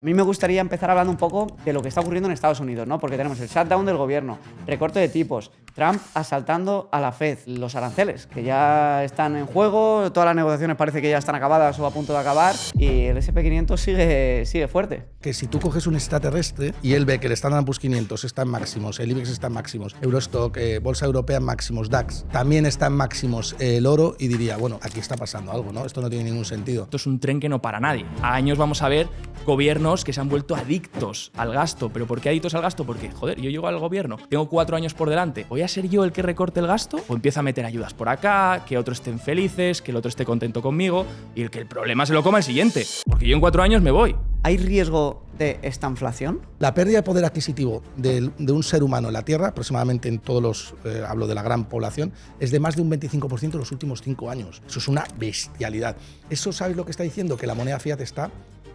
A mí me gustaría empezar hablando un poco de lo que está ocurriendo en Estados Unidos, ¿no? Porque tenemos el shutdown del gobierno, recorte de tipos, Trump asaltando a la Fed, los aranceles, que ya están en juego, todas las negociaciones parece que ya están acabadas o a punto de acabar, y el S&P 500 sigue fuerte. Que si tú coges un extraterrestre y él ve que el Standard & Poor's 500 está en máximos, el IBEX está en máximos, Eurostock, Bolsa Europea en máximos, DAX, también está en máximos el oro, y diría, bueno, aquí está pasando algo, ¿no? Esto no tiene ningún sentido. Esto es un tren que no para nadie. A años vamos a ver gobiernos que se han vuelto adictos al gasto. ¿Pero por qué adictos al gasto? Porque, joder, yo llego al gobierno, tengo 4 años por delante, ¿voy a ser yo el que recorte el gasto? ¿O empiezo a meter ayudas por acá, que otros estén felices, que el otro esté contento conmigo y el que el problema se lo coma el siguiente? Porque yo en 4 años me voy. ¿Hay riesgo de esta inflación? La pérdida de poder adquisitivo de un ser humano en la Tierra, aproximadamente en todos los, hablo de la gran población, es de más de un 25% en los últimos 5 años. Eso es una bestialidad. ¿Eso sabes lo que está diciendo? Que la moneda fiat está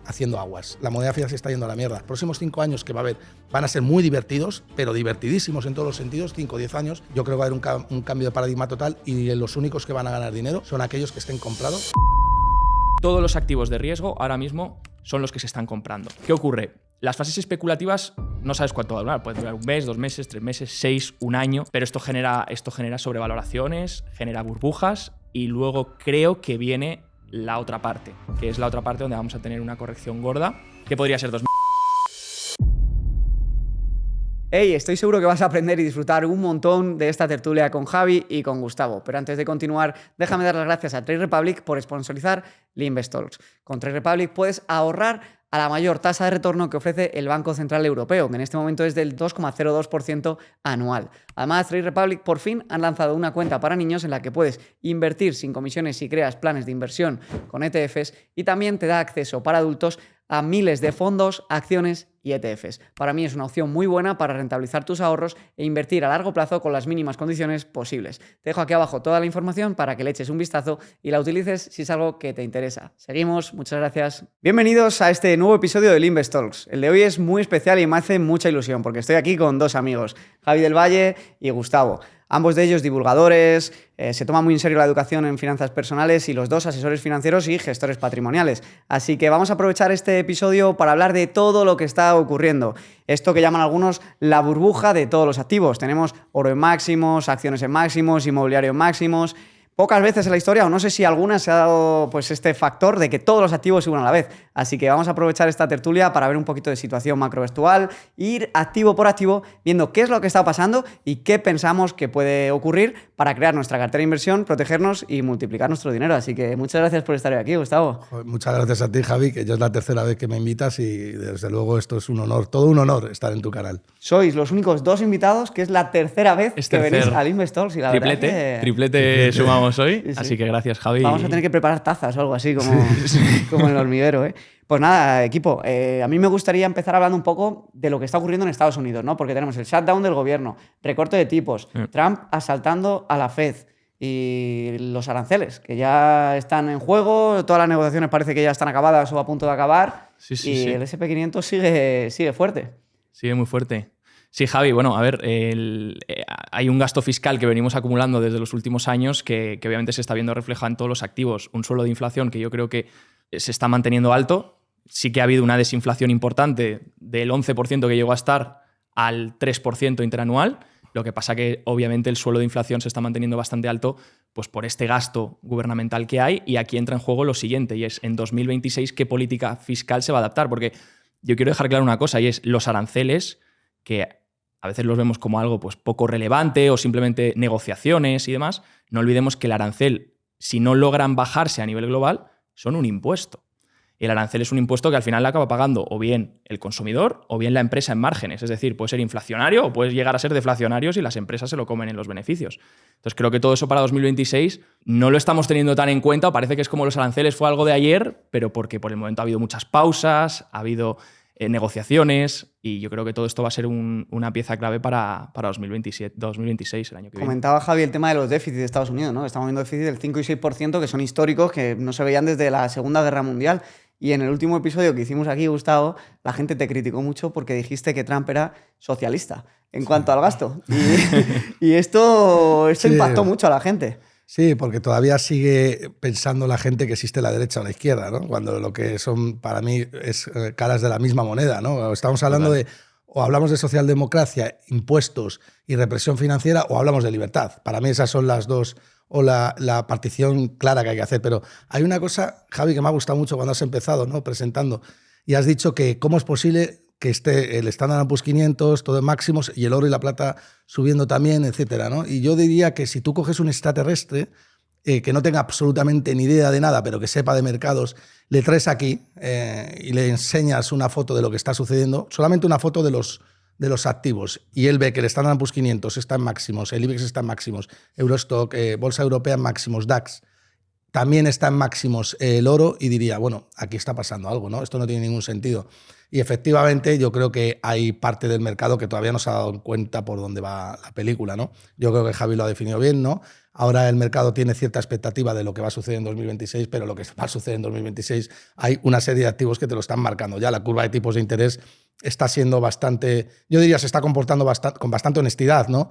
haciendo aguas. La moneda fiat se está yendo a la mierda. Los próximos 5 años que va a haber van a ser muy divertidos, pero divertidísimos en todos los sentidos, 5 o 10 años. Yo creo que va a haber un cambio de paradigma total y los únicos que van a ganar dinero son aquellos que estén comprados. Todos los activos de riesgo ahora mismo son los que se están comprando. ¿Qué ocurre? Las fases especulativas no sabes cuánto va a durar. Puede durar 1 mes, 2 meses, 3 meses, 6, 1 año. Pero esto genera sobrevaloraciones, genera burbujas y luego creo que viene la otra parte, que es la otra parte donde vamos a tener una corrección gorda, que podría ser 2000. Hey, estoy seguro que vas a aprender y disfrutar un montón de esta tertulia con Javi y con Gustavo. Pero antes de continuar, déjame dar las gracias a Trade Republic por sponsorizar Linvestors. Con Trade Republic puedes ahorrar a la mayor tasa de retorno que ofrece el Banco Central Europeo, que en este momento es del 2,02% anual. Además, Trade Republic por fin han lanzado una cuenta para niños en la que puedes invertir sin comisiones si creas planes de inversión con ETFs, y también te da acceso para adultos a miles de fondos, acciones y ETFs. Para mí es una opción muy buena para rentabilizar tus ahorros e invertir a largo plazo con las mínimas condiciones posibles. Te dejo aquí abajo toda la información para que le eches un vistazo y la utilices si es algo que te interesa. Seguimos, muchas gracias. Bienvenidos a este nuevo episodio de Linvestors. El de hoy es muy especial y me hace mucha ilusión porque estoy aquí con 2 amigos, Javi del Valle y Gustavo. Ambos de ellos divulgadores, se toma muy en serio la educación en finanzas personales y los 2 asesores financieros y gestores patrimoniales. Así que vamos a aprovechar este episodio para hablar de todo lo que está ocurriendo. Esto que llaman algunos la burbuja de todos los activos. Tenemos oro en máximos, acciones en máximos, inmobiliario en máximos. Pocas veces en la historia, o no sé si alguna, se ha dado pues este factor de que todos los activos suban a la vez. Así que vamos a aprovechar esta tertulia para ver un poquito de situación macroestual, ir activo por activo, viendo qué es lo que está pasando y qué pensamos que puede ocurrir para crear nuestra cartera de inversión, protegernos y multiplicar nuestro dinero. Así que muchas gracias por estar aquí, Gustavo. Muchas gracias a ti, Javi, que ya es la 3.ª vez que me invitas y desde luego esto es un honor, todo un honor estar en tu canal. Sois los únicos 2 invitados, que es la 3.ª vez que venís al Linvestors. Y la triplete, verdad que... triplete sumamos hoy, Sí, sí. Así que gracias, Javi. Vamos a tener que preparar tazas o algo así, como en el hormiguero, ¿eh? Pues nada, equipo, a mí me gustaría empezar hablando un poco de lo que está ocurriendo en Estados Unidos, ¿no? Porque tenemos el shutdown del gobierno, recorte de tipos, Trump asaltando a la Fed y los aranceles, que ya están en juego, todas las negociaciones parece que ya están acabadas o a punto de acabar, y el S&P 500 sigue fuerte. Sigue muy fuerte. Sí, Javi, bueno, a ver, hay un gasto fiscal que venimos acumulando desde los últimos años que obviamente se está viendo reflejado en todos los activos. Un suelo de inflación que yo creo que se está manteniendo alto. Sí que ha habido una desinflación importante del 11% que llegó a estar al 3% interanual. Lo que pasa que obviamente el suelo de inflación se está manteniendo bastante alto pues por este gasto gubernamental que hay, y aquí entra en juego lo siguiente, y es en 2026 qué política fiscal se va a adaptar. Porque yo quiero dejar claro una cosa, y es los aranceles, que a veces los vemos como algo pues poco relevante o simplemente negociaciones y demás. No olvidemos que el arancel, si no logran bajarse a nivel global, son un impuesto. El arancel es un impuesto que al final le acaba pagando o bien el consumidor o bien la empresa en márgenes. Es decir, puede ser inflacionario o puede llegar a ser deflacionario si las empresas se lo comen en los beneficios. Entonces creo que todo eso para 2026 no lo estamos teniendo tan en cuenta. Parece que es como los aranceles fue algo de ayer, pero porque por el momento ha habido muchas pausas, ha habido negociaciones, y yo creo que todo esto va a ser una pieza clave para 2026, el año que viene. Comentaba Javi el tema de los déficits de Estados Unidos, ¿no? Estamos viendo déficits del 5 y 6%, que son históricos, que no se veían desde la Segunda Guerra Mundial. Y en el último episodio que hicimos aquí, Gustavo, la gente te criticó mucho porque dijiste que Trump era socialista en cuanto al gasto. Y esto Sí. impactó mucho a la gente. Sí, porque todavía sigue pensando la gente que existe la derecha o la izquierda, ¿no? Cuando lo que son, para mí, es caras de la misma moneda, ¿no? Estamos hablando de, o hablamos de socialdemocracia, impuestos y represión financiera, o hablamos de libertad. Para mí esas son las dos, o la partición clara que hay que hacer. Pero hay una cosa, Javi, que me ha gustado mucho cuando has empezado, ¿no? Presentando, y has dicho que cómo es posible que esté el Standard & Poor's 500, todo en máximos, y el oro y la plata subiendo también, etcétera, ¿no? Y yo diría que si tú coges un extraterrestre que no tenga absolutamente ni idea de nada, pero que sepa de mercados, le traes aquí y le enseñas una foto de lo que está sucediendo, solamente una foto de los activos, y él ve que el Standard & Poor's 500 está en máximos, el IBEX está en máximos, Eurostock, Bolsa Europea en máximos, DAX, también está en máximos el oro, y diría, bueno, aquí está pasando algo, ¿no? Esto no tiene ningún sentido. Y efectivamente yo creo que hay parte del mercado que todavía no se ha dado cuenta por dónde va la película, ¿no? Yo creo que Javi lo ha definido bien, ¿no? Ahora el mercado tiene cierta expectativa de lo que va a suceder en 2026, pero lo que va a suceder en 2026 hay una serie de activos que te lo están marcando. Ya la curva de tipos de interés está siendo bastante, yo diría, se está comportando con bastante honestidad, ¿no?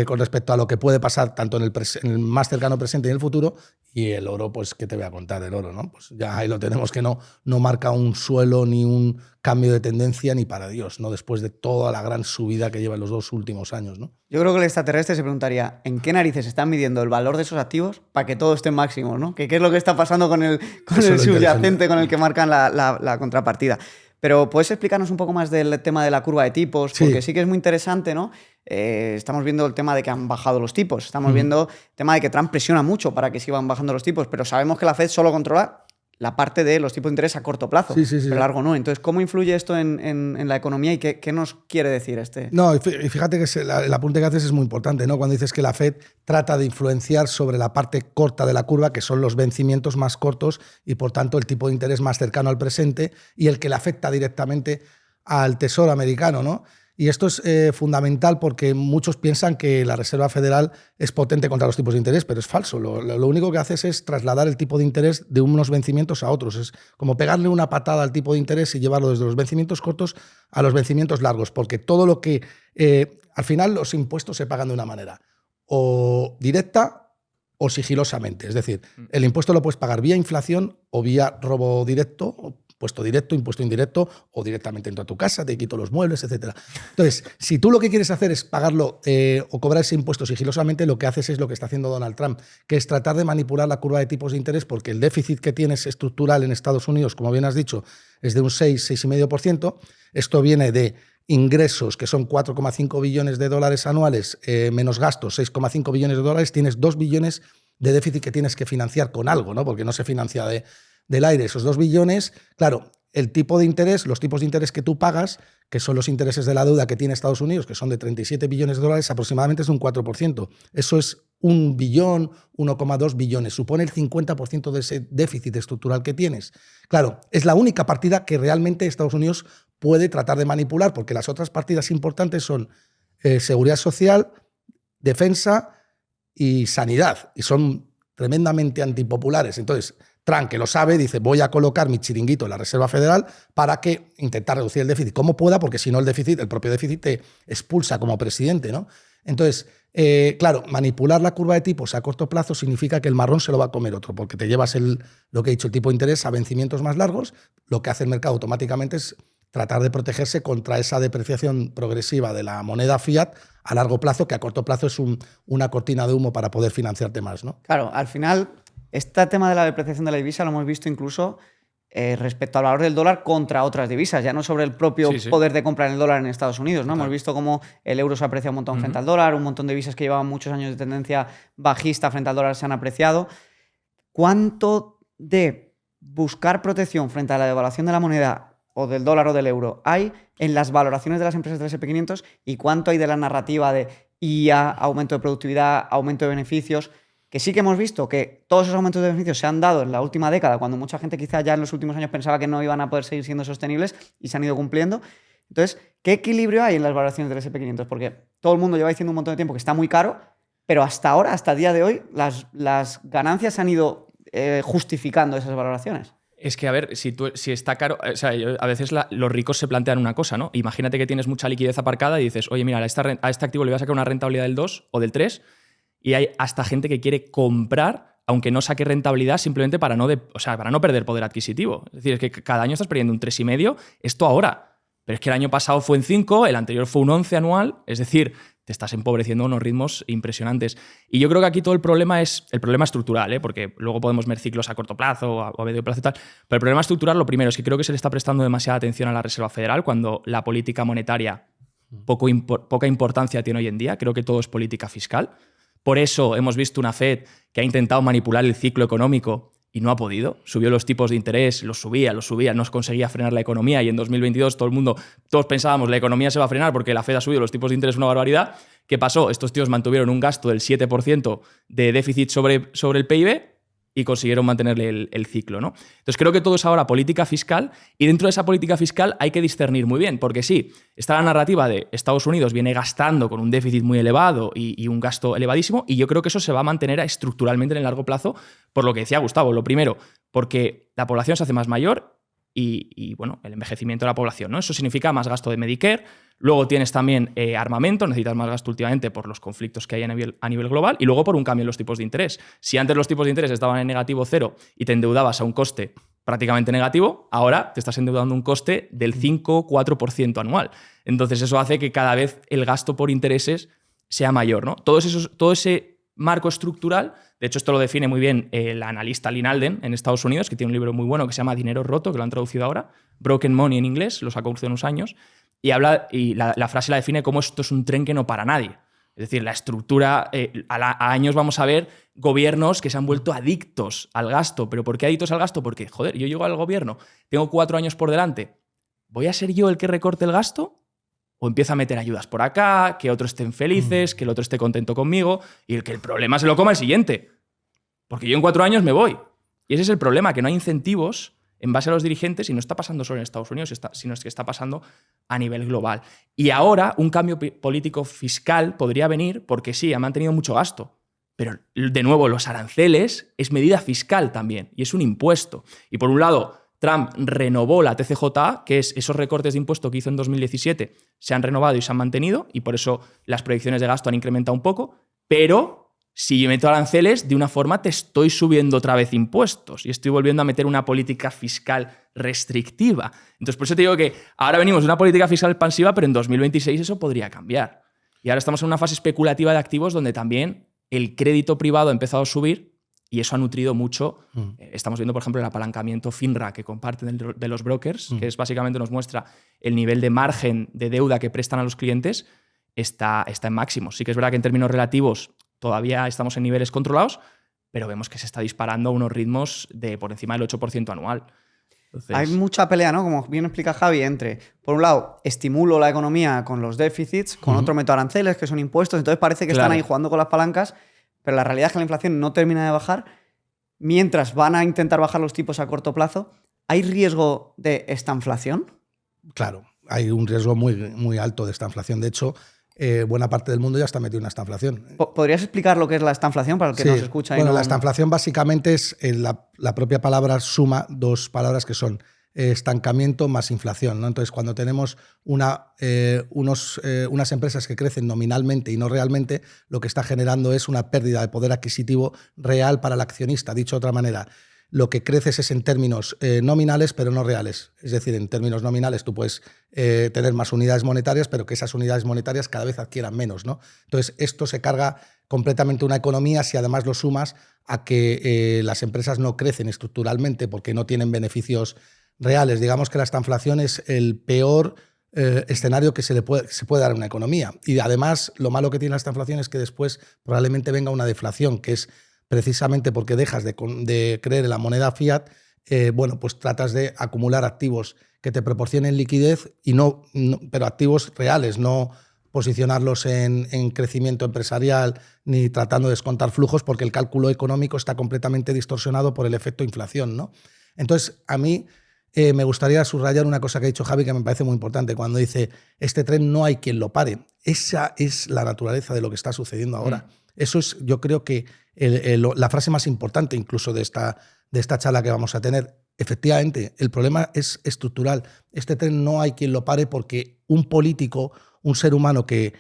Con respecto a lo que puede pasar tanto en el más cercano presente y en el futuro. Y el oro, pues, ¿qué te voy a contar del oro, no? Pues ya ahí lo tenemos, que no marca un suelo ni un cambio de tendencia ni para Dios, ¿no? Después de toda la gran subida que lleva en los 2 últimos años, ¿no? Yo creo que el extraterrestre se preguntaría, ¿en qué narices están midiendo el valor de esos activos para que todo esté en máximo, ¿no? ¿Qué es lo que está pasando con el subyacente con el que marcan la contrapartida? Pero ¿puedes explicarnos un poco más del tema de la curva de tipos? Porque sí que es muy interesante, ¿no? Estamos viendo el tema de que han bajado los tipos, estamos viendo el tema de que Trump presiona mucho para que sigan bajando los tipos, pero sabemos que la Fed solo controla la parte de los tipos de interés a corto plazo, pero a largo no. Entonces, ¿cómo influye esto en la economía y qué nos quiere decir este? No, y fíjate que el apunte que haces es muy importante, ¿no? Cuando dices que la Fed trata de influenciar sobre la parte corta de la curva, que son los vencimientos más cortos y, por tanto, el tipo de interés más cercano al presente y el que le afecta directamente al Tesoro americano, ¿no? Y esto es fundamental porque muchos piensan que la Reserva Federal es potente contra los tipos de interés, pero es falso. Lo único que haces es trasladar el tipo de interés de unos vencimientos a otros. Es como pegarle una patada al tipo de interés y llevarlo desde los vencimientos cortos a los vencimientos largos, porque todo lo que... al final los impuestos se pagan de una manera, o directa o sigilosamente. Es decir, el impuesto lo puedes pagar vía inflación o vía robo directo, impuesto directo, impuesto indirecto, o directamente entro a tu casa, te quito los muebles, etc. Entonces, si tú lo que quieres hacer es pagarlo o cobrar ese impuesto sigilosamente, lo que haces es lo que está haciendo Donald Trump, que es tratar de manipular la curva de tipos de interés, porque el déficit que tienes estructural en Estados Unidos, como bien has dicho, es de un 6,5%. Esto viene de ingresos, que son 4,5 billones de dólares anuales, menos gastos, 6,5 billones de dólares, tienes 2 billones de déficit que tienes que financiar con algo, ¿no? Porque no se financia del aire. Esos 2 billones, claro, el tipo de interés, los tipos de interés que tú pagas, que son los intereses de la deuda que tiene Estados Unidos, que son de 37 billones de dólares, aproximadamente es un 4%. Eso es 1 billón, 1,2 billones. Supone el 50% de ese déficit estructural que tienes. Claro, es la única partida que realmente Estados Unidos puede tratar de manipular, porque las otras partidas importantes son seguridad social, defensa y sanidad, y son tremendamente antipopulares. Entonces, Trump, que lo sabe, dice, voy a colocar mi chiringuito en la Reserva Federal para que intentar reducir el déficit como pueda, porque si no el propio déficit te expulsa como presidente, ¿no? Entonces, claro, manipular la curva de tipos a corto plazo significa que el marrón se lo va a comer otro, porque te llevas lo que he dicho, el tipo de interés a vencimientos más largos. Lo que hace el mercado automáticamente es tratar de protegerse contra esa depreciación progresiva de la moneda fiat a largo plazo, que a corto plazo es una cortina de humo para poder financiarte más, ¿no? Claro, al final, este tema de la depreciación de la divisa lo hemos visto incluso respecto al valor del dólar contra otras divisas, ya no sobre el propio poder de compra en el dólar en Estados Unidos, ¿no? Claro. Hemos visto cómo el euro se aprecia un montón frente al dólar, un montón de divisas que llevaban muchos años de tendencia bajista frente al dólar se han apreciado. ¿Cuánto de buscar protección frente a la devaluación de la moneda o del dólar o del euro hay en las valoraciones de las empresas del S&P 500 y cuánto hay de la narrativa de IA, aumento de productividad, aumento de beneficios? Que sí que hemos visto que todos esos aumentos de beneficios se han dado en la última década, cuando mucha gente quizá ya en los últimos años pensaba que no iban a poder seguir siendo sostenibles y se han ido cumpliendo. Entonces, ¿qué equilibrio hay en las valoraciones del S&P 500? Porque todo el mundo lleva diciendo un montón de tiempo que está muy caro, pero hasta ahora, hasta el día de hoy, las ganancias han ido justificando esas valoraciones. Es que, a ver, si está caro... O sea, a veces los ricos se plantean una cosa, ¿no? Imagínate que tienes mucha liquidez aparcada y dices, oye, mira, a este activo le voy a sacar una rentabilidad del 2 o del 3 y hay hasta gente que quiere comprar aunque no saque rentabilidad simplemente para no perder poder adquisitivo. Es decir, es que cada año estás perdiendo un 3,5, esto ahora. Pero es que el año pasado fue en 5, el anterior fue un 11 anual, es decir, te estás empobreciendo a unos ritmos impresionantes. Y yo creo que aquí todo el problema es el problema estructural, ¿eh? Porque luego podemos ver ciclos a corto plazo o a medio plazo y tal. Pero el problema estructural, lo primero, es que creo que se le está prestando demasiada atención a la Reserva Federal cuando la política monetaria poca importancia tiene hoy en día. Creo que todo es política fiscal. Por eso hemos visto una Fed que ha intentado manipular el ciclo económico y no ha podido. Subió los tipos de interés, los subía, no conseguía frenar la economía y en 2022 todos pensábamos la economía se va a frenar porque la Fed ha subido los tipos de interés una barbaridad. ¿Qué pasó? Estos tíos mantuvieron un gasto del 7% de déficit sobre el PIB y consiguieron mantenerle el ciclo, ¿no? Entonces creo que todo es ahora política fiscal y dentro de esa política fiscal hay que discernir muy bien, porque sí, está la narrativa de Estados Unidos viene gastando con un déficit muy elevado y un gasto elevadísimo y yo creo que eso se va a mantener estructuralmente en el largo plazo por lo que decía Gustavo. Lo primero, porque la población se hace más mayor y bueno, el envejecimiento de la población, ¿no? Eso significa más gasto de Medicare. Luego tienes también armamento, necesitas más gasto últimamente por los conflictos que hay a nivel global y luego por un cambio en los tipos de interés. Si antes los tipos de interés estaban en negativo 0 y te endeudabas a un coste prácticamente negativo, ahora te estás endeudando a un coste del 5-4% anual. Entonces eso hace que cada vez el gasto por intereses sea mayor, ¿no? Todo ese marco estructural, de hecho esto lo define muy bien el analista Lynn Alden en Estados Unidos, que tiene un libro muy bueno que se llama Dinero Roto, que lo han traducido ahora, Broken Money en inglés, lo sacó hace unos años, y la frase la define como esto es un tren que no para nadie. Es decir, la estructura, a años vamos a ver gobiernos que se han vuelto adictos al gasto. ¿Pero por qué adictos al gasto? Porque, joder, yo llego al gobierno, tengo 4 años por delante, ¿voy a ser yo el que recorte el gasto? O empiezo a meter ayudas por acá, que otros estén felices, que el otro esté contento conmigo y que el problema se lo coma el siguiente. Porque yo en 4 años me voy. Y ese es el problema, que no hay incentivos en base a los dirigentes y no está pasando solo en Estados Unidos, sino que está pasando a nivel global. Y ahora un cambio político fiscal podría venir porque sí, ha mantenido mucho gasto. Pero, de nuevo, los aranceles es medida fiscal también y es un impuesto. Y por un lado, Trump renovó la TCJA, que es esos recortes de impuesto que hizo en 2017, se han renovado y se han mantenido, y por eso las proyecciones de gasto han incrementado un poco, pero si yo meto aranceles, de una forma te estoy subiendo otra vez impuestos y estoy volviendo a meter una política fiscal restrictiva. Entonces, por eso te digo que ahora venimos de una política fiscal expansiva, pero en 2026 eso podría cambiar. Y ahora estamos en una fase especulativa de activos donde también el crédito privado ha empezado a subir y eso ha nutrido mucho. Estamos viendo, por ejemplo, el apalancamiento FINRA que comparten de los brokers, que es básicamente nos muestra el nivel de margen de deuda que prestan a los clientes, está en máximos. Sí que es verdad que en términos relativos todavía estamos en niveles controlados, pero vemos que se está disparando a unos ritmos de por encima del 8% anual. Entonces, hay mucha pelea, ¿no? Como bien explica Javi, entre, por un lado, estimulo la economía con los déficits, con otro meto aranceles, que son impuestos, entonces parece que están ahí jugando con las palancas, pero la realidad es que la inflación no termina de bajar, mientras van a intentar bajar los tipos a corto plazo. ¿Hay riesgo de estanflación? Claro, hay un riesgo muy, muy alto de estanflación. De hecho, buena parte del mundo ya está metido en una estanflación. ¿Podrías explicar lo que es la estanflación para el que nos escucha? Bueno, la estanflación básicamente es la propia palabra suma dos palabras que son estancamiento más inflación, ¿no? Entonces, cuando tenemos unas empresas que crecen nominalmente y no realmente, lo que está generando es una pérdida de poder adquisitivo real para el accionista. Dicho de otra manera, lo que creces es en términos nominales, pero no reales. Es decir, en términos nominales tú puedes tener más unidades monetarias, pero que esas unidades monetarias cada vez adquieran menos, ¿no? Entonces, esto se carga completamente una economía si además lo sumas a que las empresas no crecen estructuralmente porque no tienen beneficios reales. Digamos que la estanflación es el peor escenario que se puede dar a una economía. Y además, lo malo que tiene la estanflación es que después probablemente venga una deflación, que es precisamente porque dejas de creer en la moneda fiat, pues tratas de acumular activos que te proporcionen liquidez, pero activos reales, no posicionarlos en crecimiento empresarial ni tratando de descontar flujos, porque el cálculo económico está completamente distorsionado por el efecto inflación, ¿no? Entonces, a mí me gustaría subrayar una cosa que ha dicho Javi que me parece muy importante, cuando dice, este tren no hay quien lo pare. Esa es la naturaleza de lo que está sucediendo ahora. Eso es, yo creo que la frase más importante incluso de esta charla que vamos a tener. Efectivamente, el problema es estructural. Este tren no hay quien lo pare porque un político, un ser humano que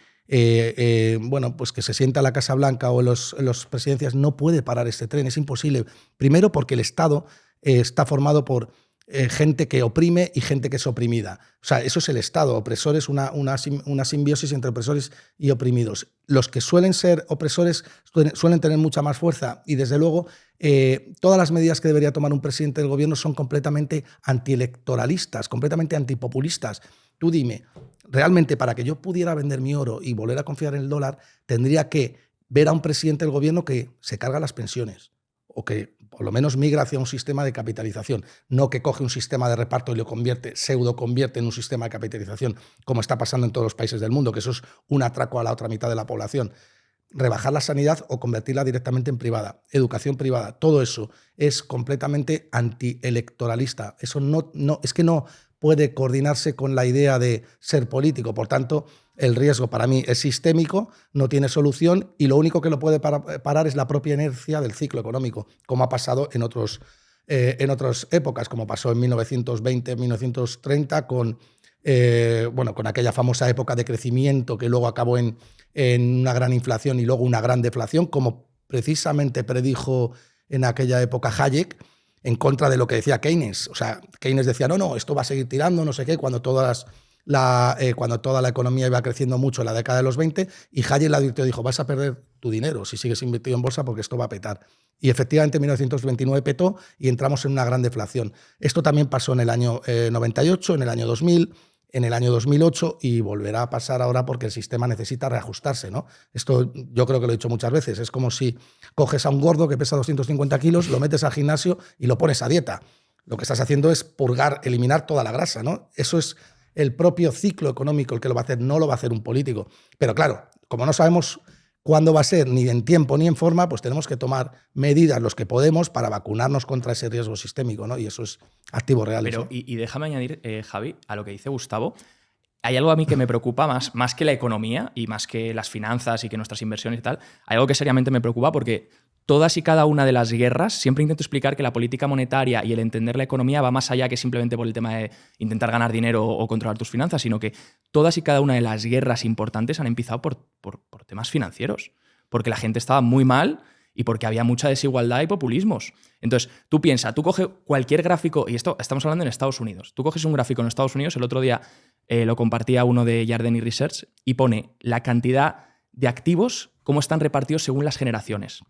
bueno, pues que se sienta en la Casa Blanca o en las presidencias, no puede parar este tren, es imposible. Primero porque el Estado está formado por gente que oprime y gente que es oprimida. O sea, eso es el Estado. Opresores, una simbiosis entre opresores y oprimidos. Los que suelen ser opresores suelen tener mucha más fuerza y, desde luego, todas las medidas que debería tomar un presidente del gobierno son completamente antielectoralistas, completamente antipopulistas. Tú dime, realmente para que yo pudiera vender mi oro y volver a confiar en el dólar, tendría que ver a un presidente del gobierno que se carga las pensiones o que por lo menos migra hacia un sistema de capitalización, no que coge un sistema de reparto y lo pseudo convierte en un sistema de capitalización, como está pasando en todos los países del mundo, que eso es un atraco a la otra mitad de la población. Rebajar la sanidad o convertirla directamente en privada, educación privada, todo eso es completamente antielectoralista. Eso es que no puede coordinarse con la idea de ser político. Por tanto, el riesgo para mí es sistémico, no tiene solución y lo único que lo puede parar es la propia inercia del ciclo económico, como ha pasado en otras épocas, como pasó en 1920, 1930, con aquella famosa época de crecimiento que luego acabó en una gran inflación y luego una gran deflación, como precisamente predijo en aquella época Hayek, en contra de lo que decía Keynes. O sea, Keynes decía, no, esto va a seguir tirando, no sé qué, cuando toda la economía iba creciendo mucho en la década de los 20, y Hayek le advirtió, dijo, vas a perder tu dinero si sigues invertido en bolsa porque esto va a petar. Y efectivamente en 1929 petó y entramos en una gran deflación. Esto también pasó en el año 98, en el año 2000, en el año 2008 y volverá a pasar ahora porque el sistema necesita reajustarse, ¿no? Esto yo creo que lo he dicho muchas veces. Es como si coges a un gordo que pesa 250 kilos, lo metes al gimnasio y lo pones a dieta. Lo que estás haciendo es purgar, eliminar toda la grasa, ¿no? Eso es el propio ciclo económico el que lo va a hacer, no lo va a hacer un político. Pero claro, como no sabemos cuándo va a ser, ni en tiempo ni en forma, pues tenemos que tomar medidas los que podemos para vacunarnos contra ese riesgo sistémico, ¿no? Y eso es activo real. Pero, y déjame añadir, Javi, a lo que dice Gustavo, hay algo a mí que me preocupa más que la economía y más que las finanzas y que nuestras inversiones y tal, hay algo que seriamente me preocupa porque todas y cada una de las guerras, siempre intento explicar que la política monetaria y el entender la economía va más allá que simplemente por el tema de intentar ganar dinero o controlar tus finanzas, sino que todas y cada una de las guerras importantes han empezado por temas financieros, porque la gente estaba muy mal y porque había mucha desigualdad y populismos. Entonces, tú piensa, tú coges cualquier gráfico, y esto estamos hablando en Estados Unidos, tú coges un gráfico en Estados Unidos, el otro día lo compartía uno de Yardeni Research, y pone la cantidad de activos, cómo están repartidos según las generaciones.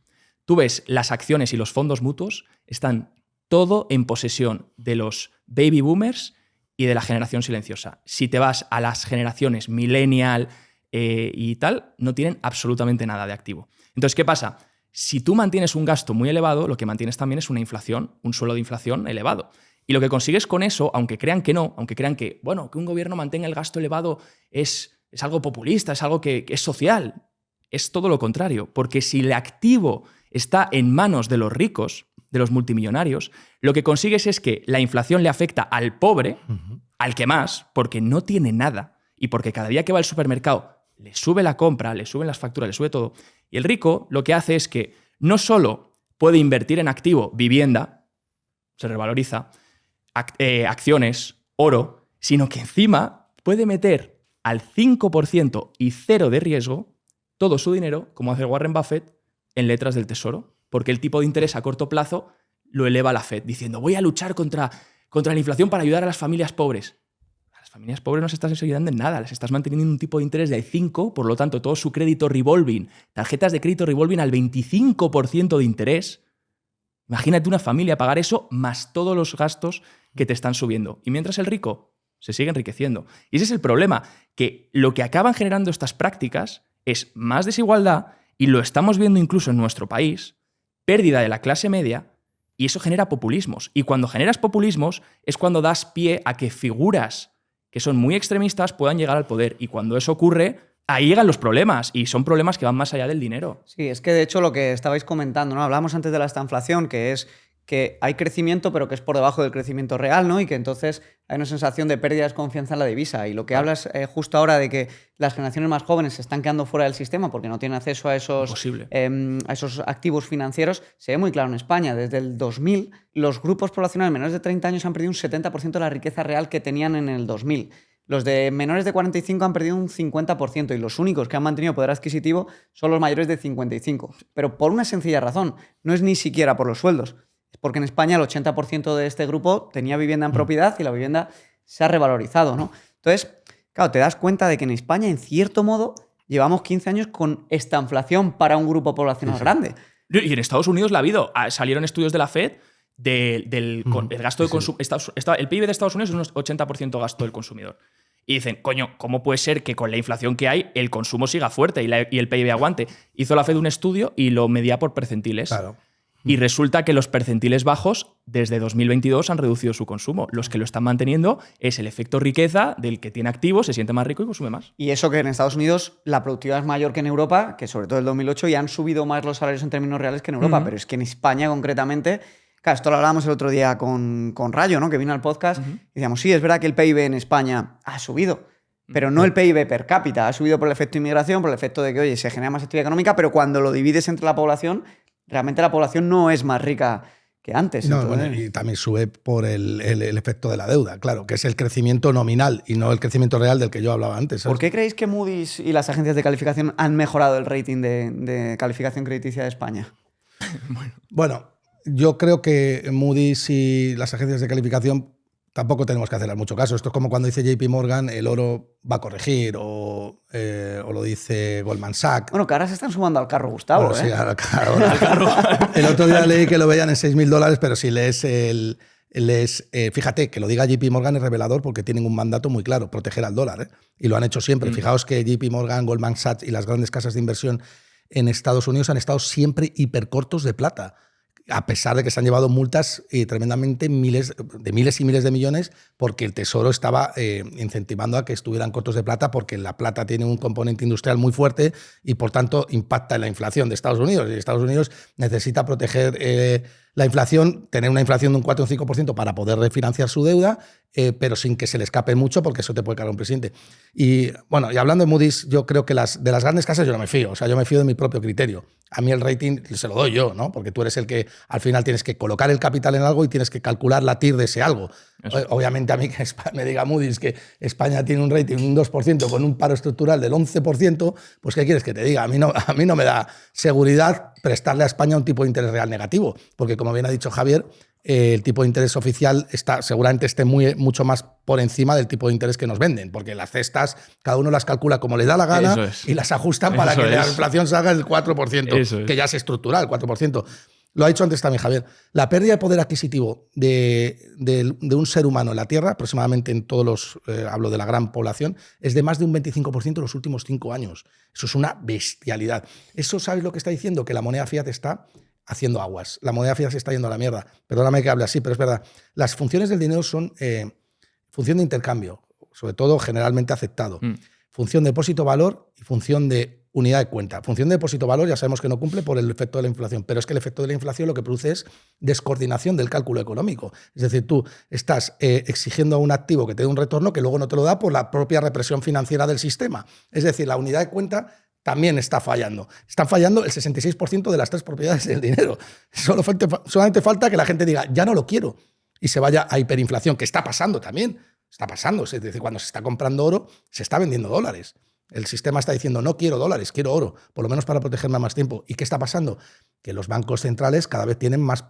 Tú ves las acciones y los fondos mutuos, están todo en posesión de los baby boomers y de la generación silenciosa. Si te vas a las generaciones millennial y tal, no tienen absolutamente nada de activo. Entonces, ¿qué pasa? Si tú mantienes un gasto muy elevado, lo que mantienes también es una inflación, un suelo de inflación elevado. Y lo que consigues con eso, aunque crean que no, aunque crean que, bueno, que un gobierno mantenga el gasto elevado es algo populista, es algo que es social, es todo lo contrario. Porque si el activo está en manos de los ricos, de los multimillonarios, lo que consigues es que la inflación le afecta al pobre, al que más, porque no tiene nada y porque cada día que va al supermercado le sube la compra, le suben las facturas, le sube todo. Y el rico lo que hace es que no solo puede invertir en activo, vivienda, se revaloriza, acciones, oro, sino que encima puede meter al 5% y cero de riesgo todo su dinero, como hace Warren Buffett, en letras del tesoro, porque el tipo de interés a corto plazo lo eleva la Fed, diciendo voy a luchar contra la inflación para ayudar a las familias pobres. A las familias pobres no se estás ayudando en nada, les estás manteniendo un tipo de interés del 5%, por lo tanto todo su crédito revolving, tarjetas de crédito revolving al 25% de interés. Imagínate una familia pagar eso más todos los gastos que te están subiendo. Y mientras el rico se sigue enriqueciendo. Y ese es el problema, que lo que acaban generando estas prácticas es más desigualdad, y lo estamos viendo incluso en nuestro país, pérdida de la clase media, y eso genera populismos. Y cuando generas populismos es cuando das pie a que figuras que son muy extremistas puedan llegar al poder. Y cuando eso ocurre, ahí llegan los problemas, y son problemas que van más allá del dinero. Sí, es que de hecho lo que estabais comentando, ¿no? Hablábamos antes de la estanflación, que es que hay crecimiento, pero que es por debajo del crecimiento real, ¿no? Y que entonces hay una sensación de pérdida de desconfianza en la divisa. Y lo que hablas justo ahora de que las generaciones más jóvenes se están quedando fuera del sistema porque no tienen acceso a esos activos financieros, se ve muy claro en España. Desde el 2000, los grupos poblacionales menores de 30 años han perdido un 70% de la riqueza real que tenían en el 2000. Los de menores de 45 han perdido un 50% y los únicos que han mantenido poder adquisitivo son los mayores de 55. Pero por una sencilla razón, no es ni siquiera por los sueldos. Es porque en España el 80% de este grupo tenía vivienda en propiedad y la vivienda se ha revalorizado, ¿no? Entonces, claro, te das cuenta de que en España, en cierto modo, llevamos 15 años con esta inflación para un grupo poblacional grande. Y en Estados Unidos la ha habido. Salieron estudios de la Fed del gasto de consumo. El PIB de Estados Unidos es un 80% gasto del consumidor. Y dicen, coño, ¿cómo puede ser que con la inflación que hay el consumo siga fuerte y el PIB aguante? Hizo la Fed un estudio y lo medía por percentiles. Claro. Y resulta que los percentiles bajos desde 2022 han reducido su consumo. Los que lo están manteniendo es el efecto riqueza del que tiene activos, se siente más rico y consume más. Y eso que en Estados Unidos la productividad es mayor que en Europa, que sobre todo en el 2008, y han subido más los salarios en términos reales que en Europa. Pero es que en España concretamente, claro, esto lo hablábamos el otro día con Rayo, ¿no? Que vino al podcast, y decíamos, sí, es verdad que el PIB en España ha subido, pero no el PIB per cápita. Ha subido por el efecto inmigración, por el efecto de que, oye, se genera más actividad económica, pero cuando lo divides entre la población, realmente la población no es más rica que antes. No, Entonces, bueno, y también sube por el efecto de la deuda, claro, que es el crecimiento nominal y no el crecimiento real del que yo hablaba antes, ¿sabes? ¿Por qué creéis que Moody's y las agencias de calificación han mejorado el rating de calificación crediticia de España? Bueno, yo creo que Moody's y las agencias de calificación tampoco tenemos que hacerles mucho caso. Esto es como cuando dice JP Morgan, el oro va a corregir, o lo dice Goldman Sachs. Bueno, que ahora se están sumando al carro, Gustavo. Bueno, sí, al carro. El otro día leí que lo veían en $6.000, pero si lees fíjate, que lo diga JP Morgan es revelador porque tienen un mandato muy claro, proteger al dólar, ¿eh? Y lo han hecho siempre. Fijaos que JP Morgan, Goldman Sachs y las grandes casas de inversión en Estados Unidos han estado siempre hipercortos de plata, a pesar de que se han llevado multas tremendamente miles y miles de millones, porque el Tesoro estaba incentivando a que estuvieran cortos de plata, porque la plata tiene un componente industrial muy fuerte y por tanto impacta en la inflación de Estados Unidos. Y Estados Unidos necesita proteger la inflación, tener una inflación de un 4 o un 5% para poder refinanciar su deuda, pero sin que se le escape mucho, porque eso te puede cargar un presidente. Y bueno, y hablando de Moody's, yo creo que de las grandes casas yo no me fío. O sea, yo me fío de mi propio criterio. A mí el rating se lo doy yo, ¿no? Porque tú eres el que al final tienes que colocar el capital en algo y tienes que calcular la TIR de ese algo. Obviamente a mí que me diga Moody's que España tiene un rating un 2% con un paro estructural del 11%, pues ¿qué quieres que te diga? A mí no me da seguridad prestarle a España un tipo de interés real negativo, porque como bien ha dicho Javier, el tipo de interés oficial seguramente esté mucho más por encima del tipo de interés que nos venden, porque las cestas cada uno las calcula como le da la gana y las ajustan para que la inflación salga el 4%, que ya es estructural, 4%. Lo ha dicho antes también Javier. La pérdida de poder adquisitivo de un ser humano en la Tierra, aproximadamente en todos hablo de la gran población, es de más de un 25% en los últimos 5 años. Eso es una bestialidad. Eso, ¿sabes lo que está diciendo? Que la moneda fiat está haciendo aguas. La moneda fiat se está yendo a la mierda. Perdóname que hable así, pero es verdad. Las funciones del dinero son función de intercambio, sobre todo generalmente aceptado. Función de depósito-valor y función de unidad de cuenta. Función de depósito-valor ya sabemos que no cumple por el efecto de la inflación, pero es que el efecto de la inflación lo que produce es descoordinación del cálculo económico. Es decir, tú estás exigiendo a un activo que te dé un retorno que luego no te lo da por la propia represión financiera del sistema. Es decir, la unidad de cuenta también está fallando. Están fallando el 66% de las 3 propiedades del dinero. Solamente falta que la gente diga, ya no lo quiero, y se vaya a hiperinflación, que está pasando también. Está pasando. Es decir, cuando se está comprando oro, se está vendiendo dólares. El sistema está diciendo, no quiero dólares, quiero oro, por lo menos para protegerme a más tiempo. ¿Y qué está pasando? Que los bancos centrales cada vez tienen más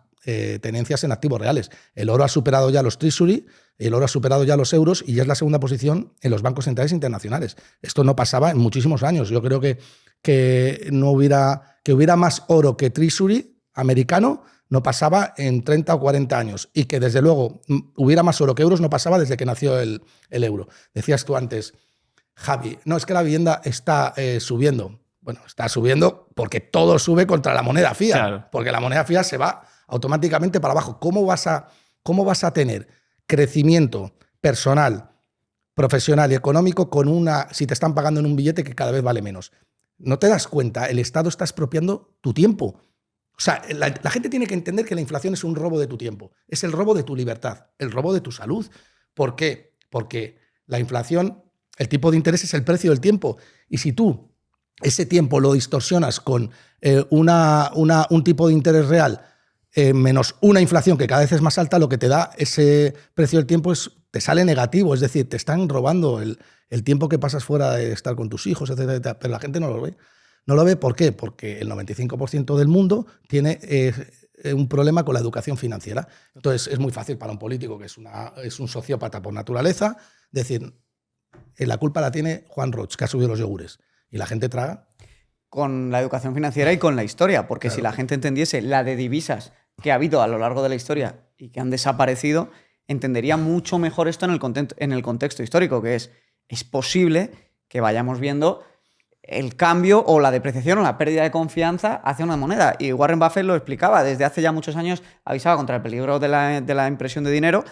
tenencias en activos reales. El oro ha superado ya los Treasury, el oro ha superado ya los euros y ya es la segunda posición en los bancos centrales internacionales. Esto no pasaba en muchísimos años. Yo creo que hubiera más oro que Treasury americano no pasaba en 30 o 40 años, y que desde luego hubiera más oro que euros no pasaba desde que nació el euro. Decías tú antes, Javi, no, es que la vivienda está subiendo. Bueno, está subiendo porque todo sube contra la moneda fiat, claro. Porque la moneda fiat se va automáticamente para abajo. ¿Cómo vas a tener crecimiento personal, profesional y económico si te están pagando en un billete que cada vez vale menos? ¿No te das cuenta? El Estado está expropiando tu tiempo. O sea, la gente tiene que entender que la inflación es un robo de tu tiempo, es el robo de tu libertad, el robo de tu salud. ¿Por qué? Porque la inflación, el tipo de interés es el precio del tiempo. Y si tú ese tiempo lo distorsionas con un tipo de interés real menos una inflación que cada vez es más alta, lo que te da ese precio del tiempo es te sale negativo, es decir, te están robando el tiempo que pasas fuera de estar con tus hijos, etcétera, etcétera, pero la gente no lo ve. No lo ve, ¿por qué? Porque el 95% del mundo tiene un problema con la educación financiera. Entonces, es muy fácil para un político que es un sociópata por naturaleza decir, la culpa la tiene Juan Roig, que ha subido los yogures. Y la gente traga. Con la educación financiera y con la historia, porque Claro. si la gente entendiese la de divisas que ha habido a lo largo de la historia y que han desaparecido, entendería mucho mejor esto en el contexto histórico, que es posible que vayamos viendo el cambio o la depreciación o la pérdida de confianza hacia una moneda. Y Warren Buffett lo explicaba, desde hace ya muchos años avisaba contra el peligro de la impresión de dinero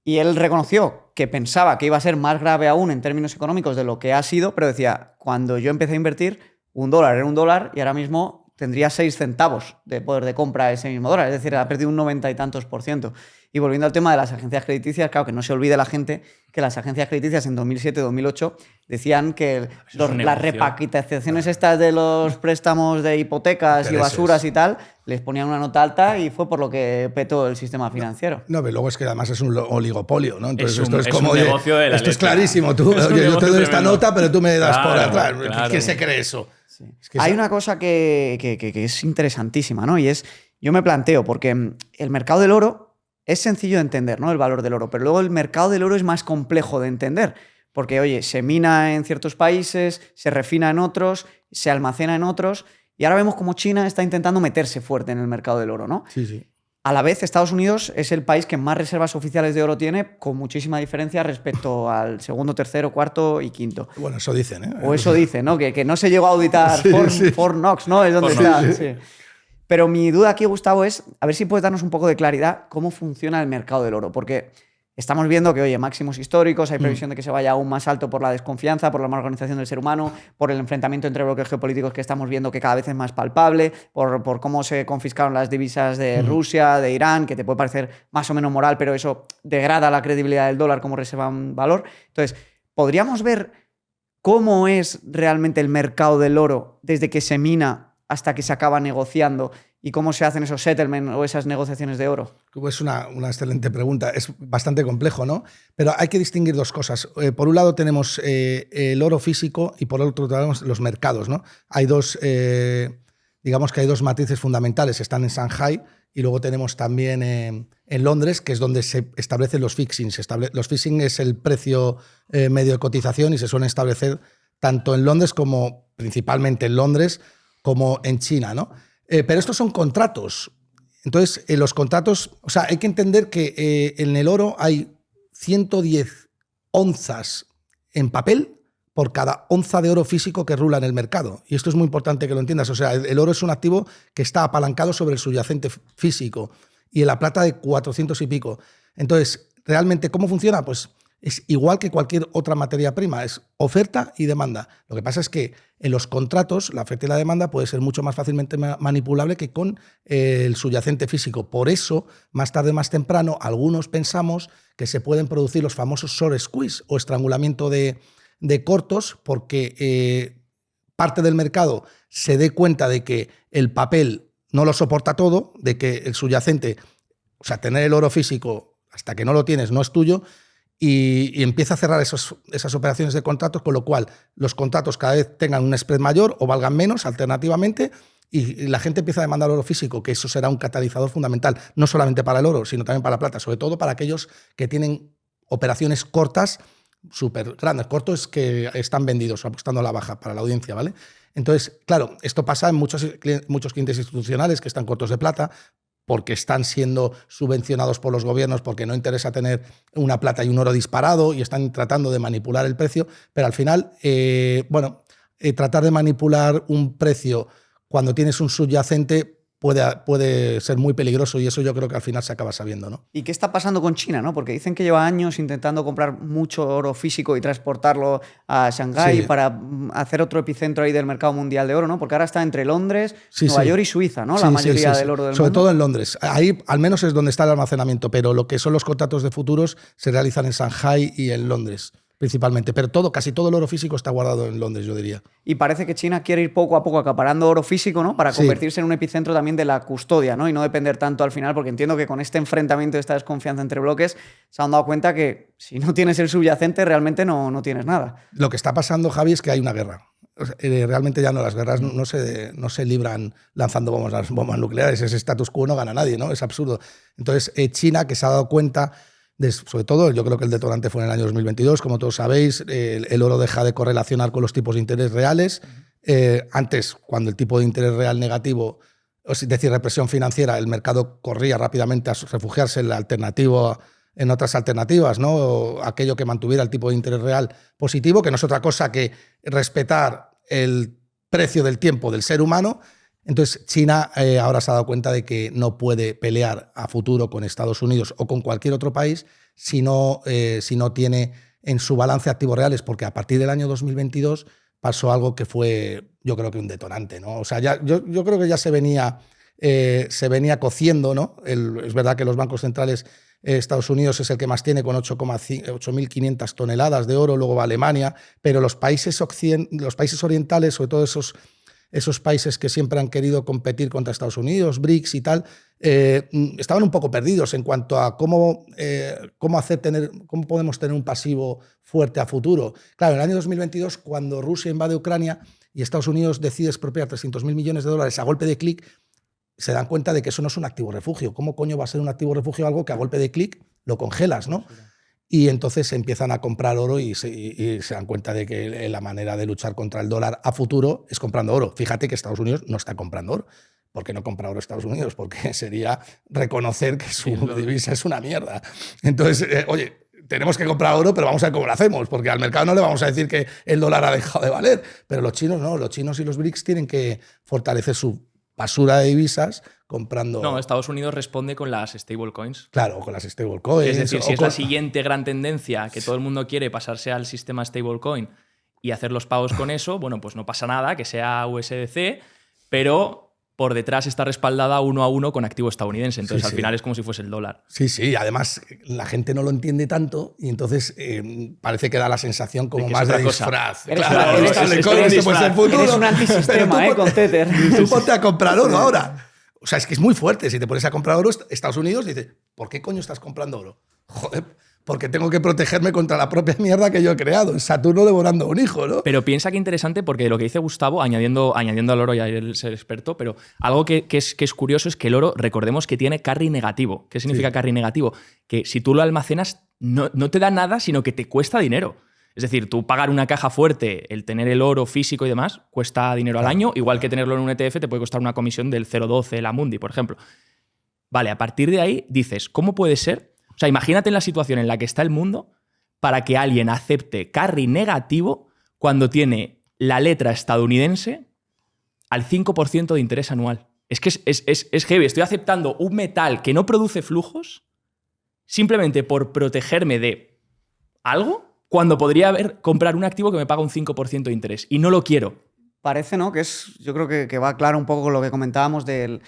y él reconoció que pensaba que iba a ser más grave aún en términos económicos de lo que ha sido, pero decía, cuando yo empecé a invertir, $1 era $1 y ahora mismo tendría 6 centavos de poder de compra ese mismo dólar, es decir, ha perdido un 90 y tantos %. Y volviendo al tema de las agencias crediticias, claro, que no se olvide la gente que las agencias crediticias en 2007-2008 decían que las repaquitaciones estas de los préstamos de hipotecas y basuras y tal, les ponían una nota alta y fue por lo que petó el sistema financiero. No, pero luego es que además es un oligopolio, ¿no? Entonces Es esto es un como, oye, negocio de la esto es letra. clarísimo. Tú, Es un oye, yo te negocio doy esta tremendo. nota, pero tú me das por Claro, atrás. claro. ¿Quién se cree eso? Sí. Es que Hay una cosa que es interesantísima, ¿no? Y es, yo me planteo, porque el mercado del oro es sencillo de entender, ¿no? El valor del oro, pero luego el mercado del oro es más complejo de entender, porque, oye, se mina en ciertos países, se refina en otros, se almacena en otros, y ahora vemos como China está intentando meterse fuerte en el mercado del oro, ¿no? Sí, sí. A la vez, Estados Unidos es el país que más reservas oficiales de oro tiene, con muchísima diferencia respecto al segundo, tercero, cuarto y quinto. Bueno, eso dicen, ¿eh? O eso dice, ¿no? Que no se llegó a auditar Sí, sí. Fort Knox, ¿no? Es donde Fort está. Knox. Sí. Pero mi duda aquí, Gustavo, es a ver si puedes darnos un poco de claridad cómo funciona el mercado del oro. Porque estamos viendo que, oye, máximos históricos, hay previsión de que se vaya aún más alto por la desconfianza, por la mala organización del ser humano, por el enfrentamiento entre bloques geopolíticos que estamos viendo que cada vez es más palpable, por cómo se confiscaron las divisas de Rusia, de Irán, que te puede parecer más o menos moral, pero eso degrada la credibilidad del dólar como reserva un valor. Entonces, ¿podríamos ver cómo es realmente el mercado del oro desde que se mina hasta que se acaba negociando y cómo se hacen esos settlements o esas negociaciones de oro? Es una excelente pregunta. Es bastante complejo, ¿no? Pero hay que distinguir dos cosas. Por un lado tenemos el oro físico y por otro tenemos los mercados, ¿no? Hay dos, digamos que hay dos matrices fundamentales. Están en Shanghai y luego tenemos también en Londres, que es donde se establecen los fixings. Los fixings es el precio medio de cotización y se suelen establecer tanto en Londres como principalmente en Londres como en China, ¿no? Pero estos son contratos. Entonces, los contratos, o sea, hay que entender que en el oro hay 110 onzas en papel por cada onza de oro físico que rula en el mercado. Y esto es muy importante que lo entiendas. O sea, el oro es un activo que está apalancado sobre el subyacente físico y en la plata de 400 y pico. Entonces, ¿realmente cómo funciona? Pues es igual que cualquier otra materia prima, es oferta y demanda. Lo que pasa es que en los contratos la oferta y la demanda puede ser mucho más fácilmente manipulable que con el subyacente físico. Por eso, más tarde, más temprano, algunos pensamos que se pueden producir los famosos short squeeze o estrangulamiento de cortos, porque parte del mercado se dé cuenta de que el papel no lo soporta todo, de que el subyacente, o sea, tener el oro físico hasta que no lo tienes no es tuyo, y empieza a cerrar esas operaciones de contratos, con lo cual los contratos cada vez tengan un spread mayor o valgan menos alternativamente, y la gente empieza a demandar oro físico, que eso será un catalizador fundamental, no solamente para el oro, sino también para la plata, sobre todo para aquellos que tienen operaciones cortas, súper grandes. Cortos que están vendidos, apostando a la baja para la audiencia, ¿vale? Entonces, claro, esto pasa en muchos clientes institucionales que están cortos de plata, porque están siendo subvencionados por los gobiernos, porque no interesa tener una plata y un oro disparado y están tratando de manipular el precio, pero al final, tratar de manipular un precio cuando tienes un subyacente puede ser muy peligroso, y eso yo creo que al final se acaba sabiendo, ¿no? ¿Y qué está pasando con China, no? Porque dicen que lleva años intentando comprar mucho oro físico y transportarlo a Shanghái Sí. para hacer otro epicentro ahí del mercado mundial de oro, ¿no? Porque ahora está entre Londres, Sí, Nueva sí. York y Suiza, ¿no? Sí, La sí, mayoría sí. del oro del Sobre mundo. todo en Londres. Ahí al menos es donde está el almacenamiento, pero lo que son los contratos de futuros se realizan en Shanghai y en Londres. principalmente. Pero casi todo el oro físico está guardado en Londres, yo diría. Y parece que China quiere ir poco a poco acaparando oro físico, ¿no? Para convertirse en un epicentro también de la custodia, ¿no? Y no depender tanto al final, porque entiendo que con este enfrentamiento, esta desconfianza entre bloques, se han dado cuenta que si no tienes el subyacente, realmente no tienes nada. Lo que está pasando, Javi, es que hay una guerra. Realmente ya no, las guerras no se libran lanzando bombas nucleares. Ese status quo no gana nadie, ¿no? Es absurdo. Entonces, China, que se ha dado cuenta, sobre todo, yo creo que el detonante fue en el año 2022, como todos sabéis, el oro deja de correlacionar con los tipos de interés reales. Antes, cuando el tipo de interés real negativo, es decir, represión financiera, el mercado corría rápidamente a refugiarse en otras alternativas, ¿no? O aquello que mantuviera el tipo de interés real positivo, que no es otra cosa que respetar el precio del tiempo del ser humano. Entonces, China ahora se ha dado cuenta de que no puede pelear a futuro con Estados Unidos o con cualquier otro país si no tiene en su balance activos reales, porque a partir del año 2022 pasó algo que fue, yo creo que un detonante, ¿no? O sea, yo creo que ya se venía cociendo, ¿no? Es verdad que los bancos centrales, Estados Unidos es el que más tiene, con 8.500 toneladas de oro, luego va Alemania, pero los países orientales, sobre todo esos países que siempre han querido competir contra Estados Unidos, BRICS y tal, estaban un poco perdidos en cuanto a cómo podemos tener un pasivo fuerte a futuro. Claro, en el año 2022, cuando Rusia invade Ucrania y Estados Unidos decide expropiar 300.000 millones de dólares a golpe de clic, se dan cuenta de que eso no es un activo refugio. ¿Cómo coño va a ser un activo refugio algo que a golpe de clic lo congelas, ¿no? Y entonces empiezan a comprar oro y se dan cuenta de que la manera de luchar contra el dólar a futuro es comprando oro. Fíjate que Estados Unidos no está comprando oro. ¿Por qué no compra oro Estados Unidos? Porque sería reconocer que su divisa es una mierda. Entonces, oye, tenemos que comprar oro, pero vamos a ver cómo lo hacemos, porque al mercado no le vamos a decir que el dólar ha dejado de valer. Pero los chinos no, los chinos y los BRICS tienen que fortalecer su basura de divisas comprando... No, Estados Unidos responde con las stablecoins. Claro, con las stablecoins. Es decir, si es la siguiente gran tendencia que todo el mundo quiere pasarse al sistema stablecoin y hacer los pagos con eso, bueno, pues no pasa nada, que sea USDC, pero por detrás está respaldada 1 a 1 con activo estadounidense. Entonces, al final es como si fuese el dólar. Sí, además la gente no lo entiende tanto y entonces parece que da la sensación como más de disfraz. Claro, eres un antisistema, con Tether. Tú ponte a comprar oro ahora. O sea, es que es muy fuerte. Si te pones a comprar oro, Estados Unidos dice, ¿por qué coño estás comprando oro? Joder, porque tengo que protegerme contra la propia mierda que yo he creado. Saturno devorando a un hijo, ¿no? Pero piensa que interesante, porque lo que dice Gustavo, añadiendo al oro, ya él es el experto, pero algo que es curioso es que el oro, recordemos que tiene carry negativo. ¿Qué significa carry negativo? Que si tú lo almacenas, no te da nada, sino que te cuesta dinero. Es decir, tú pagar una caja fuerte, el tener el oro físico y demás, cuesta dinero al año, igual que tenerlo en un ETF te puede costar una comisión del 0,12, la Mundi, por ejemplo. Vale, a partir de ahí dices, ¿cómo puede ser? O sea, imagínate en la situación en la que está el mundo para que alguien acepte carry negativo cuando tiene la letra estadounidense al 5% de interés anual. Es que es heavy. Estoy aceptando un metal que no produce flujos simplemente por protegerme de algo cuando podría comprar un activo que me paga un 5% de interés. Y no lo quiero. Parece, ¿no? Yo creo que va claro un poco con lo que comentábamos del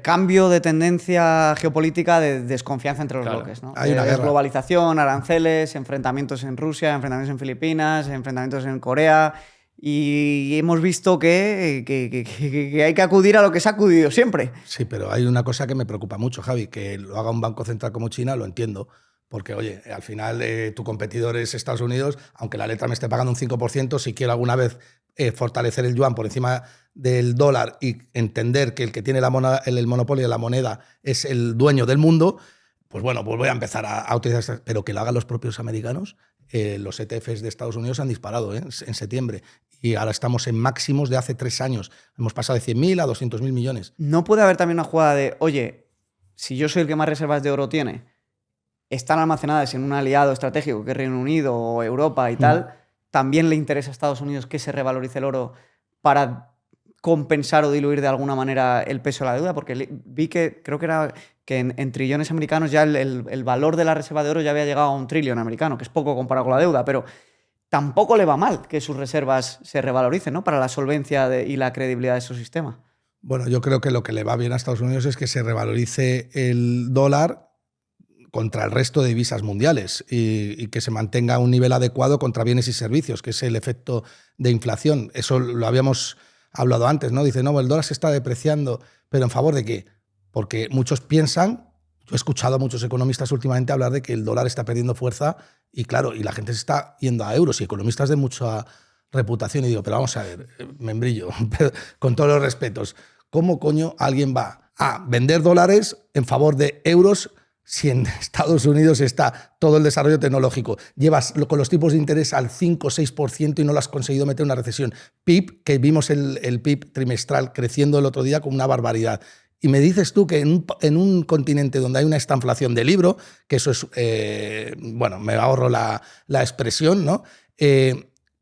cambio de tendencia geopolítica de desconfianza entre los bloques, ¿no? Hay una guerra. Globalización, aranceles, enfrentamientos en Rusia, enfrentamientos en Filipinas, enfrentamientos en Corea. Y hemos visto que hay que acudir a lo que se ha acudido siempre. Sí, pero hay una cosa que me preocupa mucho, Javi, que lo haga un banco central como China, lo entiendo. Porque, oye, al final tu competidor es Estados Unidos, aunque la letra me esté pagando un 5%, si quiero alguna vez fortalecer el yuan por encima del dólar y entender que el que tiene el monopolio de la moneda es el dueño del mundo, pues bueno, pues voy a empezar a utilizar. Pero que lo hagan los propios americanos, los ETFs de Estados Unidos han disparado en septiembre. Y ahora estamos en máximos de hace 3 años. Hemos pasado de 100.000 a 200.000 millones. ¿No puede haber también una jugada de, oye, si yo soy el que más reservas de oro tiene, están almacenadas en un aliado estratégico que es Reino Unido o Europa y tal, también le interesa a Estados Unidos que se revalorice el oro para compensar o diluir de alguna manera el peso de la deuda? Porque vi que creo que era que en trillones americanos ya el valor de la reserva de oro ya había llegado a 1 trillón americano, que es poco comparado con la deuda, pero tampoco le va mal que sus reservas se revaloricen, ¿no? Para la solvencia y la credibilidad de su sistema. Bueno, yo creo que lo que le va bien a Estados Unidos es que se revalorice el dólar contra el resto de divisas mundiales y que se mantenga a un nivel adecuado contra bienes y servicios, que es el efecto de inflación. Eso lo habíamos hablado antes, ¿no? Dice, no, el dólar se está depreciando, pero ¿en favor de qué? Porque muchos piensan, yo he escuchado a muchos economistas últimamente hablar de que el dólar está perdiendo fuerza y claro, y la gente se está yendo a euros y economistas de mucha reputación y digo, pero vamos a ver, membrillo, con todos los respetos, ¿cómo coño alguien va a vender dólares en favor de euros si en Estados Unidos está todo el desarrollo tecnológico? Llevas con los tipos de interés al 5 o 6% y no lo has conseguido meter en una recesión. PIB, que vimos el PIB trimestral creciendo el otro día con una barbaridad. Y me dices tú que en un continente donde hay una estanflación de libro, que eso es, bueno, me ahorro la expresión, ¿no?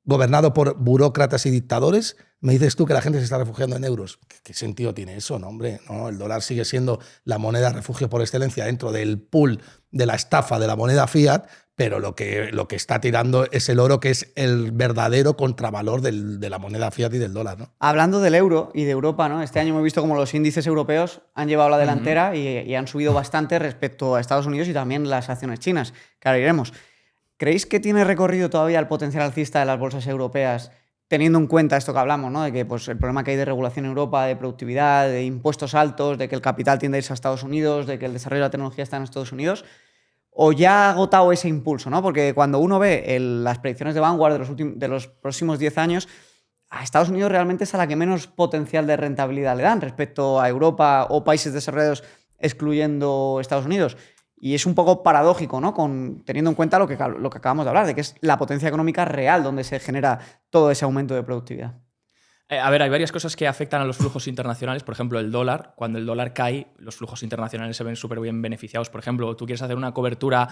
Gobernado por burócratas y dictadores, me dices tú que la gente se está refugiando en euros. ¿Qué sentido tiene eso? No, hombre, no, el dólar sigue siendo la moneda refugio por excelencia dentro del pool de la estafa de la moneda fiat, pero lo que está tirando es el oro, que es el verdadero contravalor de la moneda fiat y del dólar, ¿no? Hablando del euro y de Europa, ¿no? Este año hemos visto como los índices europeos han llevado la delantera y han subido bastante respecto a Estados Unidos y también las acciones chinas, que ahora iremos. ¿Creéis que tiene recorrido todavía el potencial alcista de las bolsas europeas, teniendo en cuenta esto que hablamos, ¿no? De que pues, el problema que hay de regulación en Europa, de productividad, de impuestos altos, de que el capital tiende a irse a Estados Unidos, de que el desarrollo de la tecnología está en Estados Unidos? ¿O ya ha agotado ese impulso, ¿no? Porque cuando uno ve las predicciones de Vanguard de los próximos 10 años, a Estados Unidos realmente es a la que menos potencial de rentabilidad le dan respecto a Europa o países desarrollados excluyendo Estados Unidos. Y es un poco paradójico, ¿no? Teniendo en cuenta lo que acabamos de hablar, de que es la potencia económica real donde se genera todo ese aumento de productividad. A ver, hay varias cosas que afectan a los flujos internacionales. Por ejemplo, el dólar. Cuando el dólar cae, los flujos internacionales se ven súper bien beneficiados. Por ejemplo, tú quieres hacer una cobertura.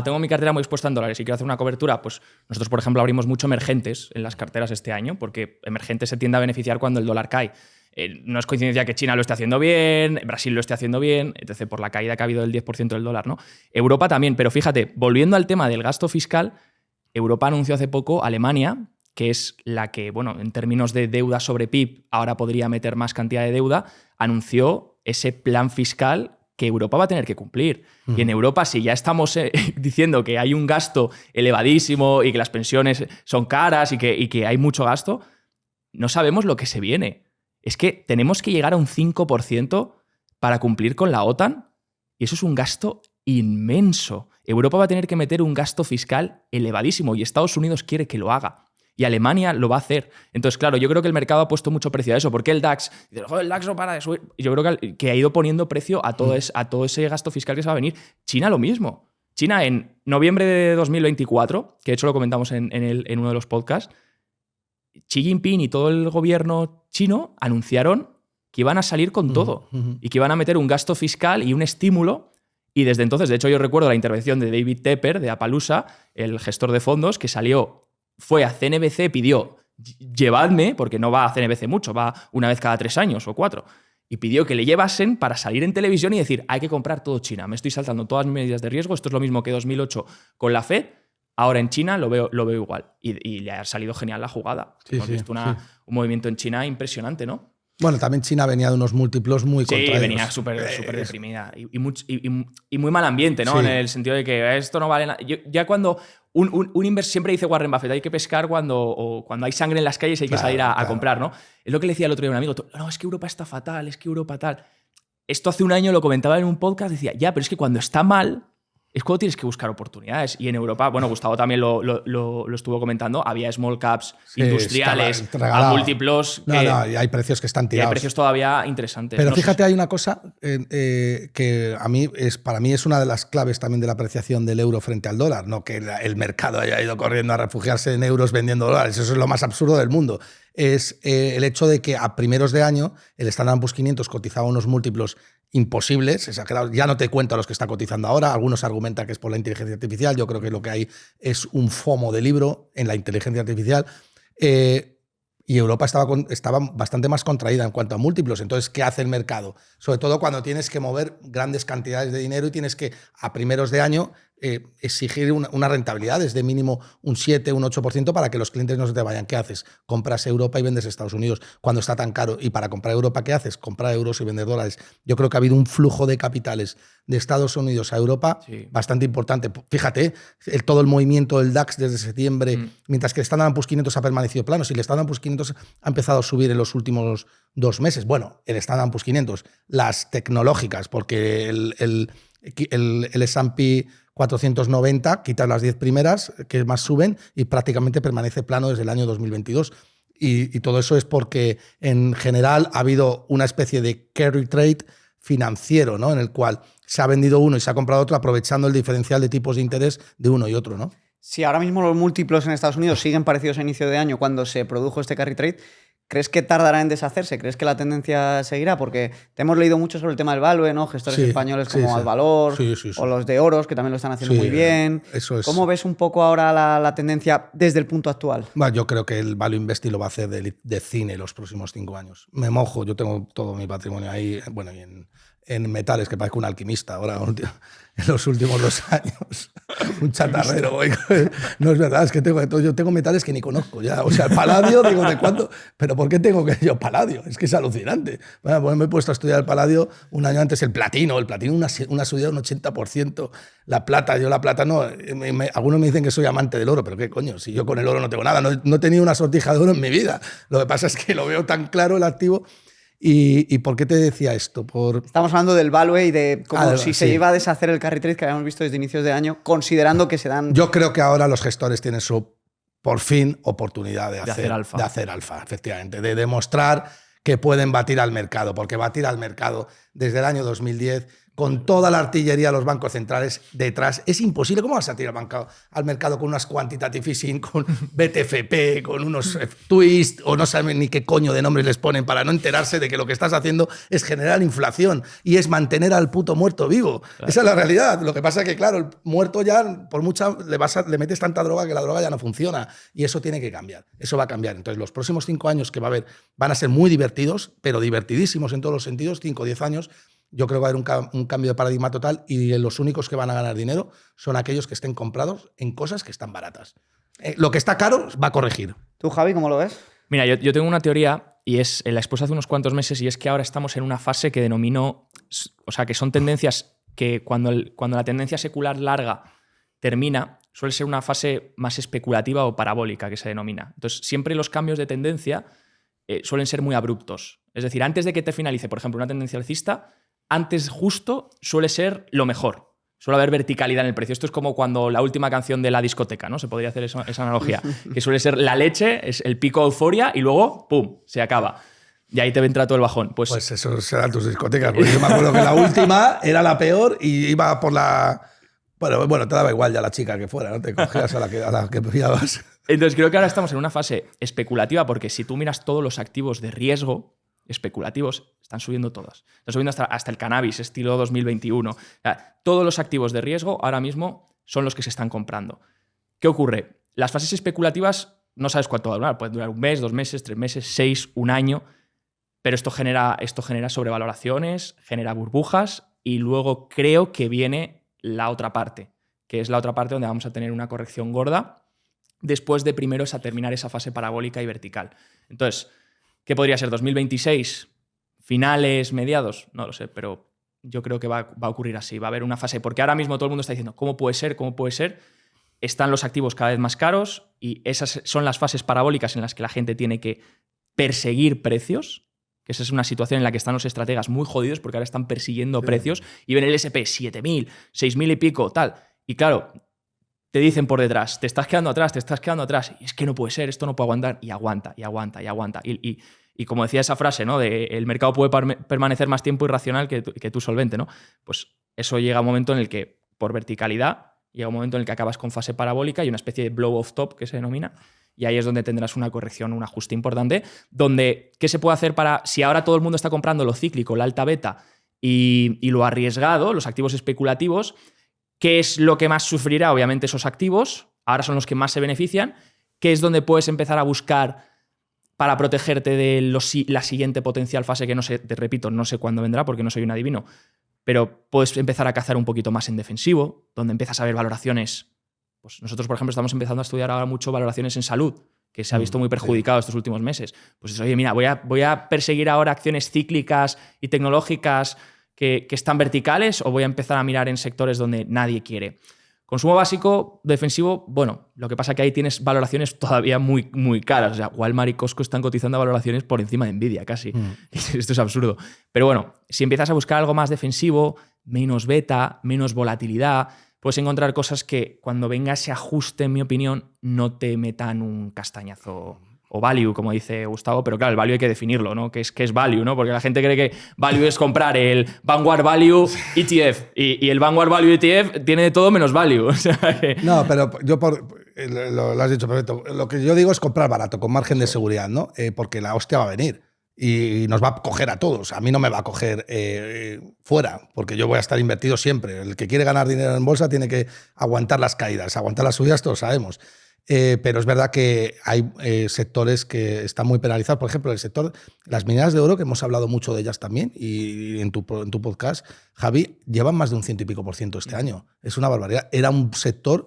Tengo mi cartera muy expuesta en dólares y quiero hacer una cobertura. Pues nosotros, por ejemplo, abrimos mucho emergentes en las carteras este año, porque emergentes se tiende a beneficiar cuando el dólar cae. No es coincidencia que China lo esté haciendo bien, Brasil lo esté haciendo bien, entonces por la caída que ha habido del 10% del dólar, ¿no? Europa también, pero fíjate, volviendo al tema del gasto fiscal, Europa anunció hace poco, Alemania, que es la que, bueno, en términos de deuda sobre PIB, ahora podría meter más cantidad de deuda, anunció ese plan fiscal que Europa va a tener que cumplir. Y en Europa, si ya estamos diciendo que hay un gasto elevadísimo y que las pensiones son caras y que hay mucho gasto, no sabemos lo que se viene. Es que tenemos que llegar a un 5% para cumplir con la OTAN y eso es un gasto inmenso. Europa va a tener que meter un gasto fiscal elevadísimo y Estados Unidos quiere que lo haga. Y Alemania lo va a hacer. Entonces, claro, yo creo que el mercado ha puesto mucho precio a eso. ¿Por qué el DAX? Dice, joder, el DAX no para de subir. Yo creo que ha ido poniendo precio a todo ese gasto fiscal que se va a venir. China lo mismo. China en noviembre de 2024, que de hecho lo comentamos en uno de los podcasts, Xi Jinping y todo el gobierno chino anunciaron que iban a salir con todo y que iban a meter un gasto fiscal y un estímulo. Y desde entonces, de hecho, yo recuerdo la intervención de David Tepper, de Appaloosa, el gestor de fondos, que fue a CNBC, pidió, llevadme, porque no va a CNBC mucho, va una vez cada 3 años o 4, y pidió que le llevasen para salir en televisión y decir, hay que comprar todo China, me estoy saltando todas mis medidas de riesgo, esto es lo mismo que 2008 con la Fed. Ahora en China lo veo igual. Y le ha salido genial la jugada. Hemos visto un movimiento en China impresionante, ¿no? Bueno, también China venía de unos múltiplos muy contraídos. Sí, venía súper deprimida. Y muy mal ambiente, ¿no? Sí. En el sentido de que esto no vale nada. Ya cuando un inversor, siempre dice Warren Buffett, hay que pescar cuando hay sangre en las calles y hay que salir a comprar, ¿no? Es lo que le decía el otro día a un amigo. No, es que Europa está fatal, es que Europa tal. Esto hace un año lo comentaba en un podcast, decía, ya, pero es que cuando está mal es cuando tienes que buscar oportunidades. Y en Europa, bueno, Gustavo también lo estuvo comentando, había small caps industriales a múltiplos. Y hay precios que están tirados. Y hay precios todavía interesantes. Pero fíjate, hay una cosa que para mí es una de las claves también de la apreciación del euro frente al dólar. No que el mercado haya ido corriendo a refugiarse en euros vendiendo dólares. Eso es lo más absurdo del mundo. Es el hecho de que a primeros de año el Standard & Poor's 500 cotizaba unos múltiplos imposibles, exagerados. Ya no te cuento a los que está cotizando ahora. Algunos argumentan que es por la inteligencia artificial. Yo creo que lo que hay es un FOMO de libro en la inteligencia artificial. Y Europa estaba bastante más contraída en cuanto a múltiplos. Entonces, ¿qué hace el mercado? Sobre todo cuando tienes que mover grandes cantidades de dinero y tienes que, a primeros de año, exigir una rentabilidad desde mínimo un 7, un 8% para que los clientes no se te vayan. ¿Qué haces? Compras Europa y vendes Estados Unidos cuando está tan caro. Y para comprar Europa, ¿qué haces? Comprar euros y vender dólares. Yo creo que ha habido un flujo de capitales de Estados Unidos a Europa bastante importante. Fíjate, todo el movimiento del DAX desde septiembre, mientras que el Standard & Poor's 500 ha permanecido plano. Si el Standard & Poor's 500 ha empezado a subir en los últimos 2 meses. Bueno, el Standard & Poor's 500, las tecnológicas, porque el S&P 490, quitas las 10 primeras que más suben y prácticamente permanece plano desde el año 2022. Y todo eso es porque en general ha habido una especie de carry trade financiero, ¿no? En el cual se ha vendido uno y se ha comprado otro aprovechando el diferencial de tipos de interés de uno y otro, ¿no? Si ahora mismo los múltiplos en Estados Unidos siguen parecidos a inicio de año cuando se produjo este carry trade, ¿crees que tardará en deshacerse? ¿Crees que la tendencia seguirá? Porque te hemos leído mucho sobre el tema del value, ¿no? Gestores españoles como Advalor o los de Oros, que también lo están haciendo muy bien. Eso es. ¿Cómo ves un poco ahora la tendencia desde el punto actual? Bueno, yo creo que el Value Investing lo va a hacer de cine los próximos 5 años. Me mojo, yo tengo todo mi patrimonio ahí, bueno, y en metales, que parezco un alquimista ahora, en los últimos 2 años. Un chatarrero, güey. No es verdad, es que yo tengo metales que ni conozco ya. O sea, el paladio, digo, ¿de cuándo? ¿Pero por qué tengo que yo paladio? Es que es alucinante. Bueno, pues me he puesto a estudiar el paladio un año antes. El platino una subida de un 80%. La plata, yo la plata no. Algunos me dicen que soy amante del oro, pero qué coño, si yo con el oro no tengo nada. No he tenido una sortija de oro en mi vida. Lo que pasa es que lo veo tan claro el activo. ¿Y por qué te decía esto? Estamos hablando del value y de cómo se iba a deshacer el carry trade que habíamos visto desde inicios de año, considerando que se dan... Yo creo que ahora los gestores tienen por fin, oportunidad de hacer alfa, efectivamente, de demostrar que pueden batir al mercado, porque batir al mercado desde el año 2010... con toda la artillería de los bancos centrales detrás, es imposible. ¿Cómo vas a tirar al mercado con unas quantitative easing, con BTFP, con unos twist, o no saben ni qué coño de nombres les ponen para no enterarse de que lo que estás haciendo es generar inflación y es mantener al puto muerto vivo? Claro. Esa es la realidad. Lo que pasa es que, claro, el muerto ya, por mucha, le metes tanta droga que la droga ya no funciona y eso tiene que cambiar. Eso va a cambiar. Entonces, los próximos 5 años que va a haber van a ser muy divertidos, pero divertidísimos en todos los sentidos, 5 o 10 años. Yo creo que va a haber un cambio de paradigma total y los únicos que van a ganar dinero son aquellos que estén comprados en cosas que están baratas. Lo que está caro va a corregir. ¿Tú, Javi, cómo lo ves? Mira, yo tengo una teoría y la expuse hace unos cuantos meses y es que ahora estamos en una fase que denomino, o sea, que son tendencias que cuando la tendencia secular larga termina, suele ser una fase más especulativa o parabólica que se denomina. Entonces, siempre los cambios de tendencia suelen ser muy abruptos. Es decir, antes de que te finalice, por ejemplo, una tendencia alcista, antes justo suele ser lo mejor. Suele haber verticalidad en el precio. Esto es como cuando la última canción de la discoteca, ¿no? Se podría hacer esa analogía. Que suele ser la leche, es el pico de euforia y luego, ¡pum!, se acaba. Y ahí te entra todo el bajón. Pues eso serán tus discotecas. Porque yo me acuerdo que la última era la peor y iba por la... Bueno, te daba igual ya la chica que fuera, ¿no? Te cogías a la que pillabas. Entonces creo que ahora estamos en una fase especulativa porque si tú miras todos los activos de riesgo especulativos, están subiendo todas. Están subiendo hasta el cannabis, estilo 2021. O sea, todos los activos de riesgo ahora mismo son los que se están comprando. ¿Qué ocurre? Las fases especulativas no sabes cuánto va a durar. Puede durar 1 mes, 2 meses, 3 meses, 6, 1 año. Pero esto genera sobrevaloraciones, genera burbujas y luego creo que viene la otra parte, que es la otra parte donde vamos a tener una corrección gorda después de primero terminar esa fase parabólica y vertical. Entonces, ¿qué podría ser? ¿2026? ¿Finales? ¿Mediados? No lo sé, pero yo creo que va a ocurrir así. Va a haber una fase, porque ahora mismo todo el mundo está diciendo ¿cómo puede ser? ¿Cómo puede ser? Están los activos cada vez más caros y esas son las fases parabólicas en las que la gente tiene que perseguir precios, que esa es una situación en la que están los estrategas muy jodidos porque ahora están persiguiendo precios y ven el SP 7.000, 6.000 y pico, tal. Y claro, te dicen por detrás, te estás quedando atrás, y es que no puede ser, esto no puede aguantar, y aguanta. Y como decía esa frase, ¿no? De el mercado puede permanecer más tiempo irracional que tú solvente, ¿no? Pues eso llega a un momento en el que, por verticalidad, llega un momento en el que acabas con fase parabólica y una especie de blow off top que se denomina, y ahí es donde tendrás una corrección, un ajuste importante, donde, ¿qué se puede hacer para, si ahora todo el mundo está comprando lo cíclico, la alta beta y lo arriesgado, los activos especulativos? ¿Qué es lo que más sufrirá? Obviamente esos activos, ahora son los que más se benefician. ¿Qué es donde puedes empezar a buscar para protegerte de la siguiente potencial fase que no sé, te repito, no sé cuándo vendrá porque no soy un adivino? pero puedes empezar a cazar un poquito más en defensivo, donde empiezas a ver valoraciones. Pues nosotros, por ejemplo, estamos empezando a estudiar ahora mucho valoraciones en salud, que se ha visto muy perjudicado estos últimos meses. Pues oye, mira, voy a perseguir ahora acciones cíclicas y tecnológicas que están verticales, o voy a empezar a mirar en sectores donde nadie quiere. Consumo básico, defensivo, bueno, lo que pasa es que ahí tienes valoraciones todavía muy, muy caras. O sea, Walmart y Costco están cotizando a valoraciones por encima de Nvidia casi. Esto es absurdo. Pero bueno, si empiezas a buscar algo más defensivo, menos beta, menos volatilidad, puedes encontrar cosas que cuando venga ese ajuste, en mi opinión, no te metan un castañazo o value, como dice Gustavo, pero claro, el value hay que definirlo, ¿no? ¿Qué es value, ¿no? Porque la gente cree que value es comprar el Vanguard Value ETF y el Vanguard Value ETF tiene de todo menos value. O sea que... No, pero yo lo has dicho perfecto. Lo que yo digo es comprar barato, con margen de seguridad, ¿no? Porque la hostia va a venir y nos va a coger a todos. A mí no me va a coger fuera, porque yo voy a estar invertido siempre. El que quiere ganar dinero en bolsa tiene que aguantar las caídas, aguantar las subidas, todos sabemos. Pero es verdad que hay sectores que están muy penalizados. Por ejemplo, el sector, las mineras de oro, que hemos hablado mucho de ellas también, y en tu podcast, Javi, llevan más de un 100 y pico % este año. Es una barbaridad. Era un sector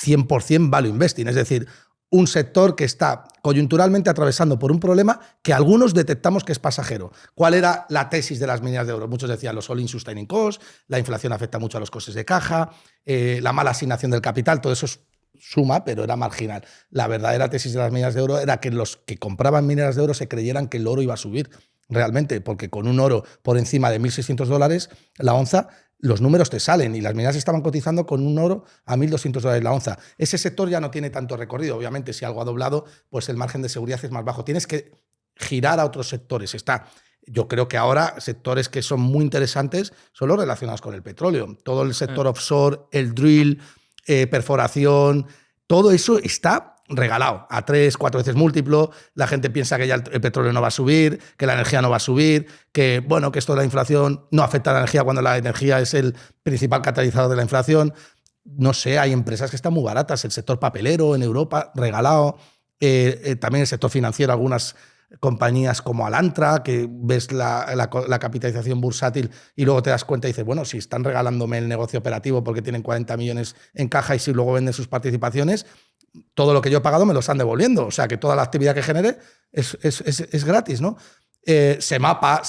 100% value investing, es decir, un sector que está coyunturalmente atravesando por un problema que algunos detectamos que es pasajero. ¿Cuál era la tesis de las mineras de oro? Muchos decían los all-in sustaining costs, la inflación afecta mucho a los costes de caja, la mala asignación del capital, todo eso es suma, pero era marginal. La verdadera tesis de las mineras de oro era que los que compraban mineras de oro se creyeran que el oro iba a subir realmente, porque con un oro por encima de $1.600 la onza, los números te salen, y las mineras estaban cotizando con un oro a $1.200 la onza. Ese sector ya no tiene tanto recorrido. Obviamente, si algo ha doblado, pues el margen de seguridad es más bajo. Tienes que girar a otros sectores. Yo creo que ahora sectores que son muy interesantes son los relacionados con el petróleo. Todo el sector offshore, el drill, perforación, todo eso está regalado a 3-4 veces múltiplo. La gente piensa que ya el petróleo no va a subir, que la energía no va a subir, que bueno, que esto de la inflación no afecta a la energía cuando la energía es el principal catalizador de la inflación. No sé, hay empresas que están muy baratas. El sector papelero en Europa, regalado. También el sector financiero, algunas compañías como Alantra, que ves la capitalización bursátil y luego te das cuenta y dices, bueno, si están regalándome el negocio operativo porque tienen 40 millones en caja y si luego venden sus participaciones, todo lo que yo he pagado me lo están devolviendo. O sea, que toda la actividad que genere es gratis, ¿no? Semapa,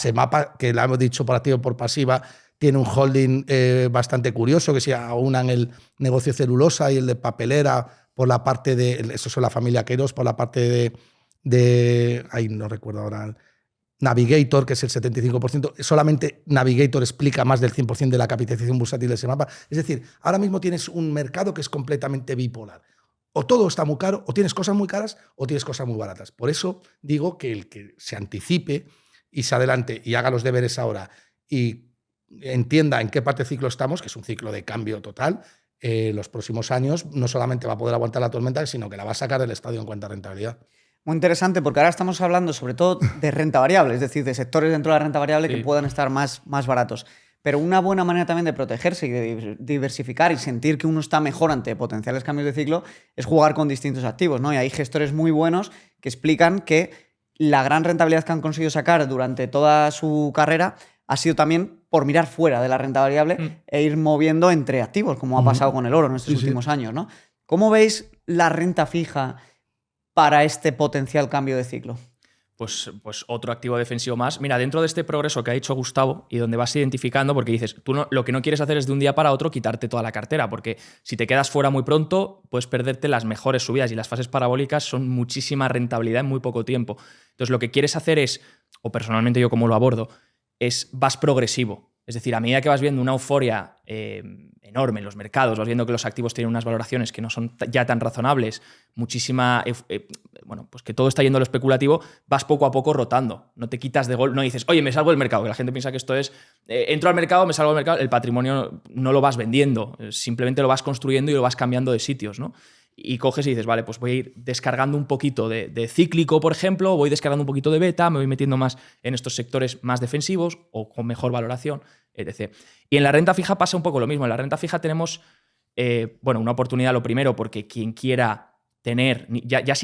que la hemos dicho por activa o por pasiva, tiene un holding bastante curioso, que se aunan el negocio celulosa y el de papelera por la parte de, eso es la familia Queiroz, por la parte ahí no recuerdo ahora, Navigator, que es el 75%, solamente Navigator explica más del 100% de la capitalización bursátil de Semapa. Es decir, ahora mismo tienes un mercado que es completamente bipolar. O todo está muy caro, o tienes cosas muy caras, o tienes cosas muy baratas. Por eso digo que el que se anticipe y se adelante y haga los deberes ahora y entienda en qué parte del ciclo estamos, que es un ciclo de cambio total, los próximos años no solamente va a poder aguantar la tormenta, sino que la va a sacar del estadio en cuanto a rentabilidad. Muy interesante, porque ahora estamos hablando sobre todo de renta variable, es decir, de sectores dentro de la renta variable que puedan estar más baratos. Pero una buena manera también de protegerse y de diversificar y sentir que uno está mejor ante potenciales cambios de ciclo es jugar con distintos activos, ¿no? Y hay gestores muy buenos que explican que la gran rentabilidad que han conseguido sacar durante toda su carrera ha sido también por mirar fuera de la renta variable e ir moviendo entre activos, como ha pasado con el oro en estos últimos años, ¿no? ¿Cómo veis la renta fija para este potencial cambio de ciclo? Pues otro activo defensivo más. Mira, dentro de este progreso que ha dicho Gustavo y donde vas identificando, porque dices, tú lo que no quieres hacer es de un día para otro quitarte toda la cartera, porque si te quedas fuera muy pronto, puedes perderte las mejores subidas y las fases parabólicas son muchísima rentabilidad en muy poco tiempo. Entonces, lo que quieres hacer es, o personalmente yo como lo abordo, vas progresivo. Es decir, a medida que vas viendo una euforia enorme en los mercados, vas viendo que los activos tienen unas valoraciones que no son ya tan razonables, muchísima, bueno, pues que todo está yendo a lo especulativo, vas poco a poco rotando. No te quitas de gol, no dices, oye, me salgo del mercado, que la gente piensa que esto es, entro al mercado, me salgo del mercado, el patrimonio no lo vas vendiendo, simplemente lo vas construyendo y lo vas cambiando de sitios, ¿no? Y coges y dices, vale, pues voy a ir descargando un poquito de cíclico, por ejemplo, voy descargando un poquito de beta, me voy metiendo más en estos sectores más defensivos o con mejor valoración, etc. Y en la renta fija pasa un poco lo mismo. En la renta fija tenemos, una oportunidad, lo primero, porque quien quiera tener, ya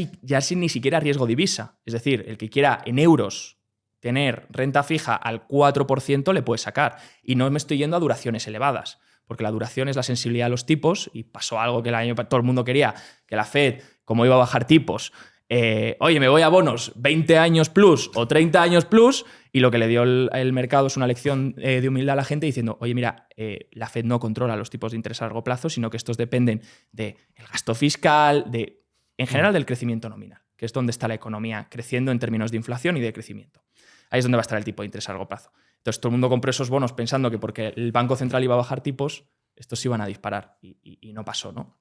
sin ni siquiera riesgo divisa, es decir, el que quiera en euros tener renta fija al 4% le puedes sacar. Y no me estoy yendo a duraciones elevadas, porque la duración es la sensibilidad a los tipos y pasó algo que el año todo el mundo quería, que la Fed, como iba a bajar tipos, oye, me voy a bonos 20 años plus o 30 años plus, y lo que le dio el mercado es una lección de humildad a la gente diciendo, oye, mira, la Fed no controla los tipos de interés a largo plazo, sino que estos dependen del gasto fiscal, en general del crecimiento nominal, que es donde está la economía creciendo en términos de inflación y de crecimiento. Ahí es donde va a estar el tipo de interés a largo plazo. Entonces todo el mundo compró esos bonos pensando que porque el Banco Central iba a bajar tipos, estos se iban a disparar y no pasó, ¿no?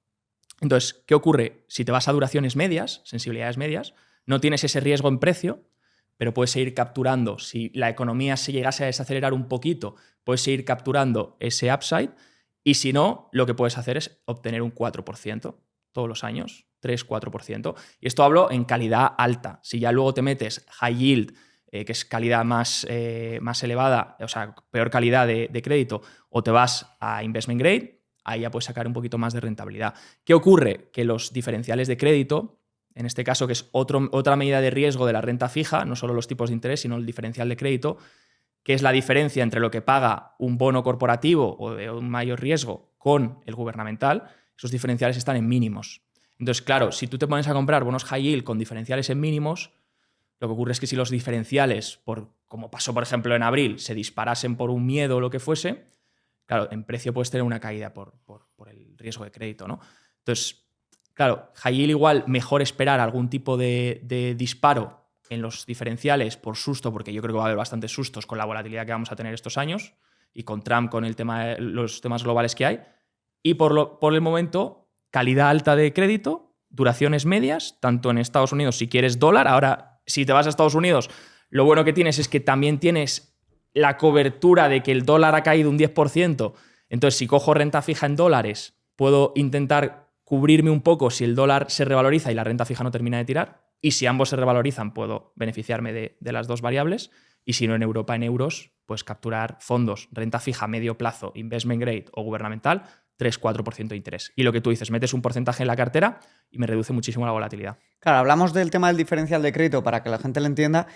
Entonces, ¿qué ocurre? Si te vas a duraciones medias, sensibilidades medias, no tienes ese riesgo en precio, pero puedes seguir capturando. Si la economía se llegase a desacelerar un poquito, puedes seguir capturando ese upside. Y si no, lo que puedes hacer es obtener un 4% todos los años, 3-4%. Y esto hablo en calidad alta. Si ya luego te metes high yield, que es calidad más elevada, o sea, peor calidad de crédito, o te vas a investment grade, ahí ya puedes sacar un poquito más de rentabilidad. ¿Qué ocurre? Que los diferenciales de crédito, en este caso, que es otra medida de riesgo de la renta fija, no solo los tipos de interés, sino el diferencial de crédito, que es la diferencia entre lo que paga un bono corporativo o de un mayor riesgo con el gubernamental, esos diferenciales están en mínimos. Entonces, claro, si tú te pones a comprar bonos high yield con diferenciales en mínimos, lo que ocurre es que si los diferenciales, como pasó por ejemplo en abril, se disparasen por un miedo o lo que fuese, claro, en precio puedes tener una caída por el riesgo de crédito, ¿no? Entonces, claro, high yield igual mejor esperar algún tipo de disparo en los diferenciales por susto, porque yo creo que va a haber bastantes sustos con la volatilidad que vamos a tener estos años y con Trump, con los temas globales que hay. Y por el momento, calidad alta de crédito, duraciones medias, tanto en Estados Unidos si quieres dólar. Ahora, si te vas a Estados Unidos, lo bueno que tienes es que también tienes la cobertura de que el dólar ha caído un 10%. Entonces, si cojo renta fija en dólares, puedo intentar cubrirme un poco si el dólar se revaloriza y la renta fija no termina de tirar. Y si ambos se revalorizan, puedo beneficiarme de las dos variables. Y si no en Europa, en euros, pues capturar fondos, renta fija, medio plazo, investment grade o gubernamental, 3-4% de interés. Y lo que tú dices, metes un porcentaje en la cartera y me reduce muchísimo la volatilidad. Claro, hablamos del tema del diferencial de crédito para que la gente lo entienda,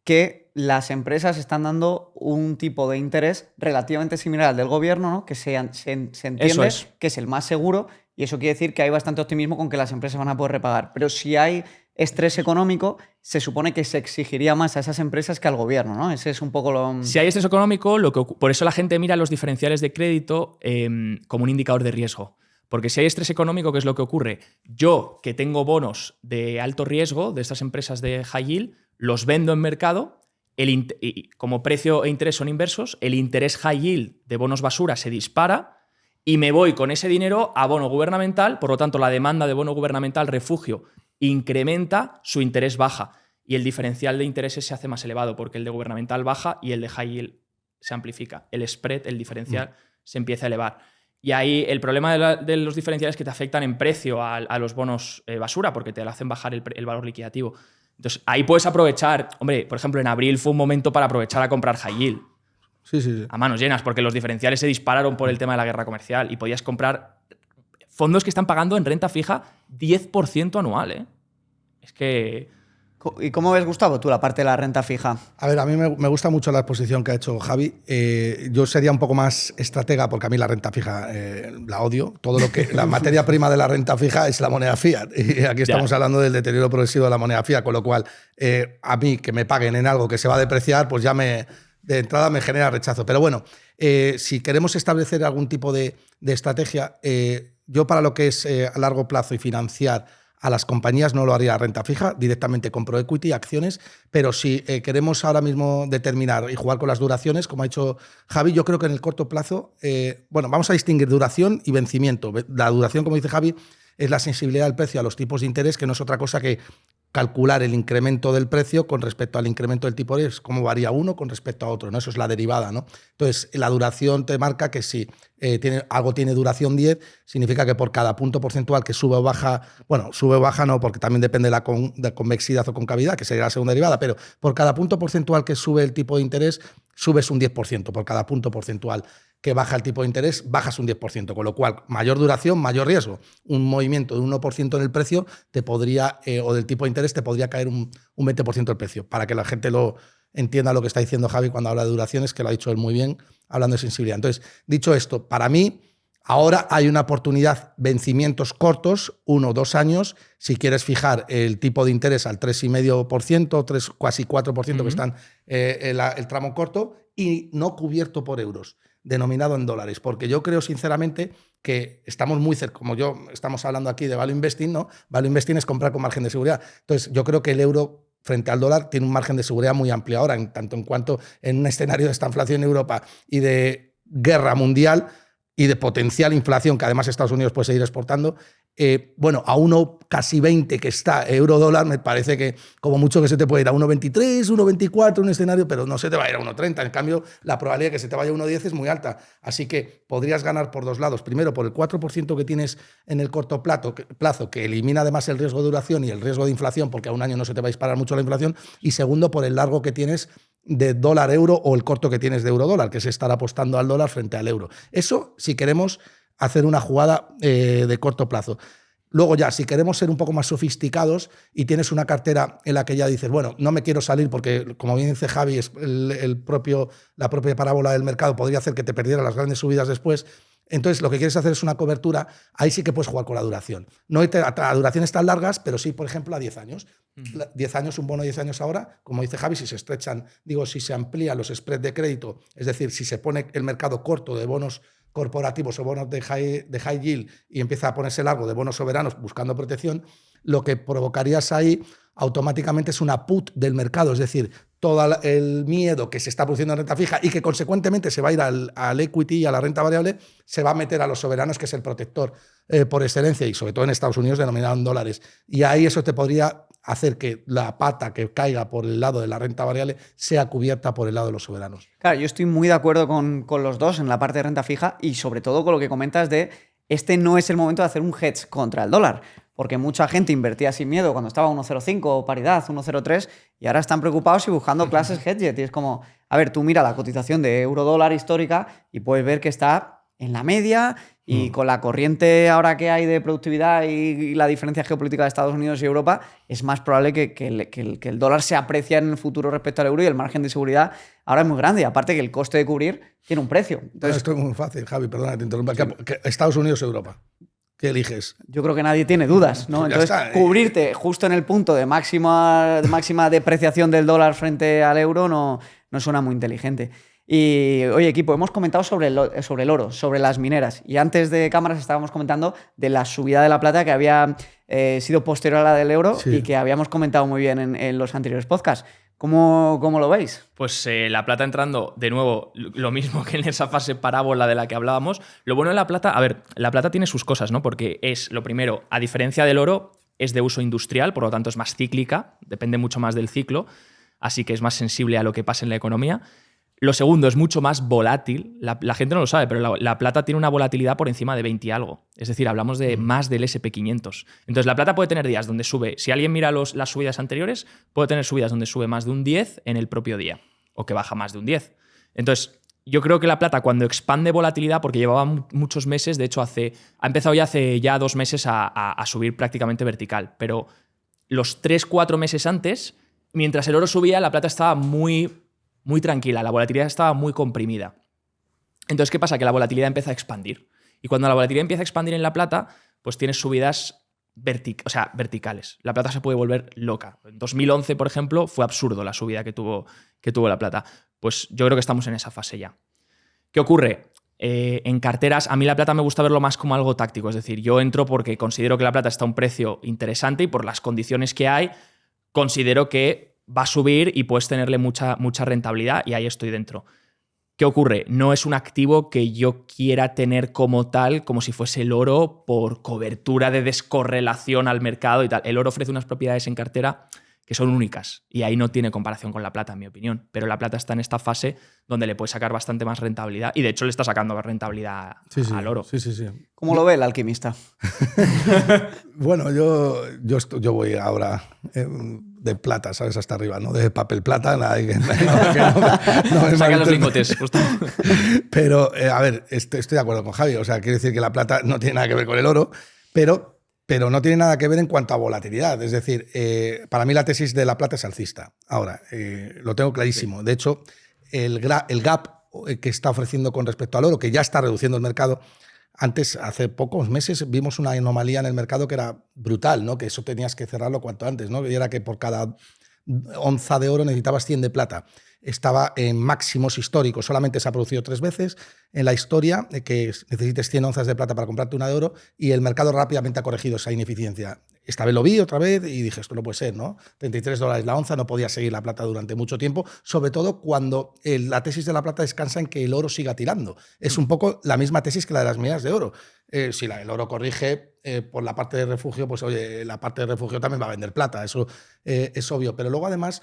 que las empresas están dando un tipo de interés relativamente similar al del gobierno, ¿no? Que se entiende que es el más seguro, y eso quiere decir que hay bastante optimismo con que las empresas van a poder repagar. Pero si hay estrés económico, se supone que se exigiría más a esas empresas que al gobierno, ¿no? Ese es un poco lo... Si hay estrés económico, por eso la gente mira los diferenciales de crédito como un indicador de riesgo. Porque si hay estrés económico, ¿qué es lo que ocurre? Yo, que tengo bonos de alto riesgo de estas empresas de high yield, los vendo en mercado, y como precio e interés son inversos, el interés high yield de bonos basura se dispara y me voy con ese dinero a bono gubernamental, por lo tanto la demanda de bono gubernamental refugio incrementa, su interés baja y el diferencial de intereses se hace más elevado porque el de gubernamental baja y el de high yield se amplifica. El spread, el diferencial, se empieza a elevar. Y ahí el problema de los diferenciales es que te afectan en precio a los bonos basura porque te hacen bajar el valor liquidativo. Entonces, ahí puedes aprovechar. Hombre, por ejemplo, en abril fue un momento para aprovechar a comprar high yield. Sí. A manos llenas, porque los diferenciales se dispararon por el tema de la guerra comercial y podías comprar fondos que están pagando en renta fija 10% anual, ¿eh? Es que... ¿Y cómo ves, Gustavo, tú la parte de la renta fija? A ver, a mí me gusta mucho la exposición que ha hecho Javi. Yo sería un poco más estratega porque a mí la renta fija la odio. Todo lo que la materia prima de la renta fija es la moneda fiat. Y aquí estamos hablando del deterioro progresivo de la moneda fiat, con lo cual a mí que me paguen en algo que se va a depreciar, pues ya de entrada me genera rechazo. Pero bueno, si queremos establecer algún tipo de estrategia, yo para lo que es a largo plazo y financiar a las compañías no lo haría renta fija, directamente compro equity, acciones, pero si queremos ahora mismo determinar y jugar con las duraciones, como ha dicho Javi, yo creo que en el corto plazo, vamos a distinguir duración y vencimiento. La duración, como dice Javi, es la sensibilidad del precio a los tipos de interés, que no es otra cosa que calcular el incremento del precio con respecto al incremento del tipo de interés, cómo varía uno con respecto a otro, ¿no? Eso es la derivada, ¿no? Entonces, la duración te marca que si algo tiene duración 10, significa que por cada punto porcentual que sube o baja, sube o baja no, porque también depende de convexidad o concavidad, que sería la segunda derivada, pero por cada punto porcentual que sube el tipo de interés, subes un 10%, por cada punto porcentual que baja el tipo de interés, bajas un 10%, con lo cual mayor duración, mayor riesgo. Un movimiento de 1% en el precio te podría, o del tipo de interés te podría caer un 20% el precio, para que la gente lo entienda lo que está diciendo Javi cuando habla de duraciones, que lo ha dicho él muy bien, hablando de sensibilidad. Entonces, dicho esto, para mí, ahora hay una oportunidad, vencimientos cortos, 1 o 2 años, si quieres fijar el tipo de interés al 3,5%, casi 4% que están el tramo corto, y no cubierto por euros, denominado en dólares, porque yo creo sinceramente que estamos muy cerca, como estamos hablando aquí de value investing, ¿no? Value investing es comprar con margen de seguridad. Entonces, yo creo que el euro frente al dólar tiene un margen de seguridad muy amplio ahora, tanto en cuanto en un escenario de esta inflación en Europa y de guerra mundial y de potencial inflación, que además Estados Unidos puede seguir exportando, bueno, a 1,20 que está euro-dólar, me parece que como mucho que se te puede ir a 1,23, 1,24 un escenario, pero no se te va a ir a 1,30. En cambio, la probabilidad de que se te vaya a 1,10 es muy alta. Así que podrías ganar por 2 lados. Primero, por el 4% que tienes en el corto plazo, que elimina además el riesgo de duración y el riesgo de inflación, porque a un año no se te va a disparar mucho la inflación. Y segundo, por el largo que tienes de dólar-euro o el corto que tienes de euro-dólar, que es estar apostando al dólar frente al euro. Eso, si queremos hacer una jugada de corto plazo. Luego ya, si queremos ser un poco más sofisticados y tienes una cartera en la que ya dices, bueno, no me quiero salir porque, como bien dice Javi, la propia parábola del mercado podría hacer que te perdieras las grandes subidas después. Entonces, lo que quieres hacer es una cobertura, ahí sí que puedes jugar con la duración. No a duraciones tan largas, pero sí, por ejemplo, a 10 años. 10 años, un bono de 10 años ahora, como dice Javi, si se amplían los spreads de crédito, es decir, si se pone el mercado corto de bonos corporativos o bonos de high yield y empieza a ponerse largo de bonos soberanos buscando protección, lo que provocarías ahí automáticamente es una put del mercado, es decir, todo el miedo que se está produciendo en renta fija y que consecuentemente se va a ir al equity y a la renta variable, se va a meter a los soberanos, que es el protector por excelencia, y sobre todo en Estados Unidos denominado en dólares. Y ahí eso te podría hacer que la pata que caiga por el lado de la renta variable sea cubierta por el lado de los soberanos. Claro, yo estoy muy de acuerdo con los dos en la parte de renta fija y sobre todo con lo que comentas de este no es el momento de hacer un hedge contra el dólar, porque mucha gente invertía sin miedo cuando estaba 1,05 o paridad, 1,03 y ahora están preocupados y buscando clases hedge. Y es como, a ver, tú mira la cotización de euro-dólar histórica y puedes ver que está en la media y con la corriente ahora que hay de productividad y la diferencia geopolítica de Estados Unidos y Europa, es más probable que el dólar se aprecie en el futuro respecto al euro y el margen de seguridad ahora es muy grande. Y aparte que el coste de cubrir tiene un precio. Entonces, esto es muy fácil, Javi, perdona que te interrumpa. Sí. Estados Unidos o Europa. ¿Qué eliges? Yo creo que nadie tiene dudas, ¿no? Entonces, cubrirte justo en el punto de máxima depreciación del dólar frente al euro no suena muy inteligente. Y, oye, equipo, hemos comentado sobre el oro, sobre las mineras. Y antes de cámaras estábamos comentando de la subida de la plata que había sido posterior a la del euro, sí, y que habíamos comentado muy bien en los anteriores podcasts. ¿Cómo lo veis? Pues la plata entrando, de nuevo, lo mismo que en esa fase parábola de la que hablábamos. Lo bueno de la plata, a ver, la plata tiene sus cosas, ¿no? Porque es, lo primero, a diferencia del oro, es de uso industrial, por lo tanto es más cíclica, depende mucho más del ciclo, así que es más sensible a lo que pasa en la economía. Lo segundo, es mucho más volátil. La gente no lo sabe, pero la plata tiene una volatilidad por encima de 20 y algo. Es decir, hablamos de más del SP500. Entonces, la plata puede tener días donde sube. Si alguien mira las subidas anteriores, puede tener subidas donde sube más de un 10 en el propio día o que baja más de un 10. Entonces, yo creo que la plata cuando expande volatilidad, porque llevaba muchos meses, de hecho ha empezado ya hace 2 meses a subir prácticamente vertical, pero los 3-4 meses antes, mientras el oro subía, la plata estaba muy tranquila, la volatilidad estaba muy comprimida. Entonces, ¿qué pasa? Que la volatilidad empieza a expandir. Y cuando la volatilidad empieza a expandir en la plata, pues tienes subidas verticales. La plata se puede volver loca. En 2011, por ejemplo, fue absurdo la subida que tuvo la plata. Pues yo creo que estamos en esa fase ya. ¿Qué ocurre? En carteras, a mí la plata me gusta verlo más como algo táctico. Es decir, yo entro porque considero que la plata está a un precio interesante y por las condiciones que hay, considero que va a subir y puedes tenerle mucha rentabilidad y ahí estoy dentro. ¿Qué ocurre? No es un activo que yo quiera tener como tal, como si fuese el oro por cobertura de descorrelación al mercado y tal. El oro ofrece unas propiedades en cartera que son únicas y ahí no tiene comparación con la plata, en mi opinión. Pero la plata está en esta fase donde le puede sacar bastante más rentabilidad y de hecho le está sacando rentabilidad al oro. Sí. ¿Cómo lo ve el alquimista? Bueno, yo voy ahora de plata, ¿sabes? Hasta arriba, ¿no? De papel plata, nada. No saca los lingotes, justo. Pero, a ver, estoy de acuerdo con Javi. O sea, quiere decir que la plata no tiene nada que ver con el oro, pero pero no tiene nada que ver en cuanto a volatilidad. Es decir, para mí la tesis de la plata es alcista. Ahora, lo tengo clarísimo. De hecho, el gap que está ofreciendo con respecto al oro, que ya está reduciendo el mercado, antes, hace pocos meses, vimos una anomalía en el mercado que era brutal, ¿no? Que eso tenías que cerrarlo cuanto antes, ¿no? Y era que por cada onza de oro necesitabas 100 de plata. Estaba en máximos históricos, solamente se ha producido 3 veces en la historia que necesites 100 onzas de plata para comprarte una de oro, y el mercado rápidamente ha corregido esa ineficiencia. Esta vez lo vi otra vez y dije, esto no puede ser, ¿no? $33 la onza, no podía seguir la plata durante mucho tiempo, sobre todo cuando la tesis de la plata descansa en que el oro siga tirando. Es un poco la misma tesis que la de las minas de oro. Si el oro corrige por la parte de refugio, pues oye, la parte de refugio también va a vender plata, eso es obvio. Pero luego además,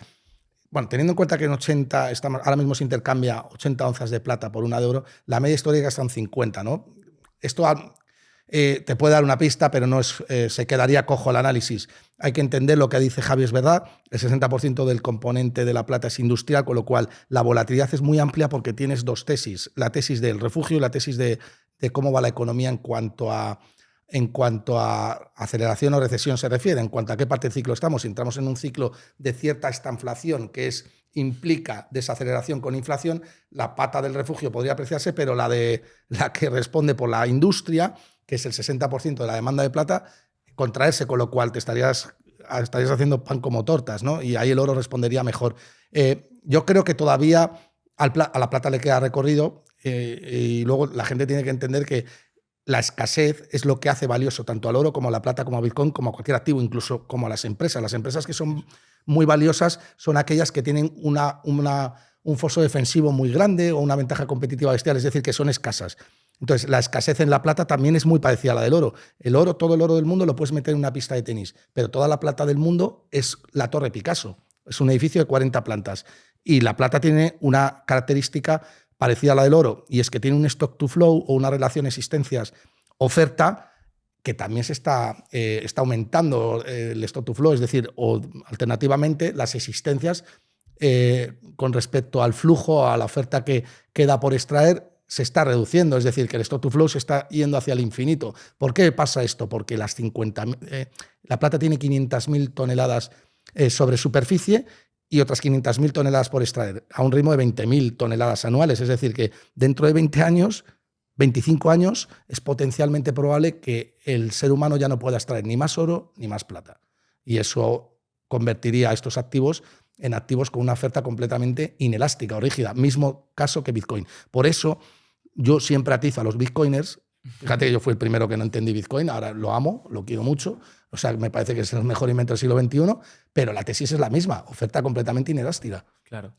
bueno, teniendo en cuenta que en 80, ahora mismo se intercambia 80 onzas de plata por una de oro, la media histórica está en 50, ¿no? Esto te puede dar una pista, pero no es, se quedaría cojo el análisis. Hay que entender lo que dice Javi, es verdad, el 60% del componente de la plata es industrial, con lo cual la volatilidad es muy amplia porque tienes dos tesis, la tesis del refugio y la tesis de cómo va la economía en cuanto a aceleración o recesión se refiere, en cuanto a qué parte del ciclo estamos. Si entramos en un ciclo de cierta estanflación, que implica desaceleración con inflación, la pata del refugio podría apreciarse, pero la que responde por la industria, que es el 60% de la demanda de plata, contraerse, con lo cual te estarías haciendo pan como tortas, ¿no? Y ahí el oro respondería mejor. Yo creo que todavía a la plata le queda recorrido, y luego la gente tiene que entender que la escasez es lo que hace valioso tanto al oro como a la plata, como a Bitcoin, como a cualquier activo, incluso como a las empresas. Las empresas que son muy valiosas son aquellas que tienen un foso defensivo muy grande o una ventaja competitiva bestial, es decir, que son escasas. Entonces, la escasez en la plata también es muy parecida a la del oro. Todo el oro del mundo lo puedes meter en una pista de tenis, pero toda la plata del mundo es la Torre Picasso. Es un edificio de 40 plantas. Y la plata tiene una característica parecida a la del oro, y es que tiene un stock to flow o una relación existencias-oferta que también se está aumentando el stock to flow, es decir, o alternativamente las existencias con respecto al flujo, a la oferta que queda por extraer, se está reduciendo, es decir, que el stock to flow se está yendo hacia el infinito. ¿Por qué pasa esto? Porque la plata tiene 500.000 toneladas sobre superficie y otras 500.000 toneladas por extraer, a un ritmo de 20.000 toneladas anuales. Es decir, que dentro de 20 años, 25 años, es potencialmente probable que el ser humano ya no pueda extraer ni más oro ni más plata. Y eso convertiría a estos activos en activos con una oferta completamente inelástica o rígida. Mismo caso que Bitcoin. Por eso yo siempre atizo a los bitcoiners. Fíjate que yo fui el primero que no entendí Bitcoin, ahora lo amo, lo quiero mucho, o sea, me parece que es el mejor invento del siglo XXI, pero la tesis es la misma, oferta completamente inelástica. Claro.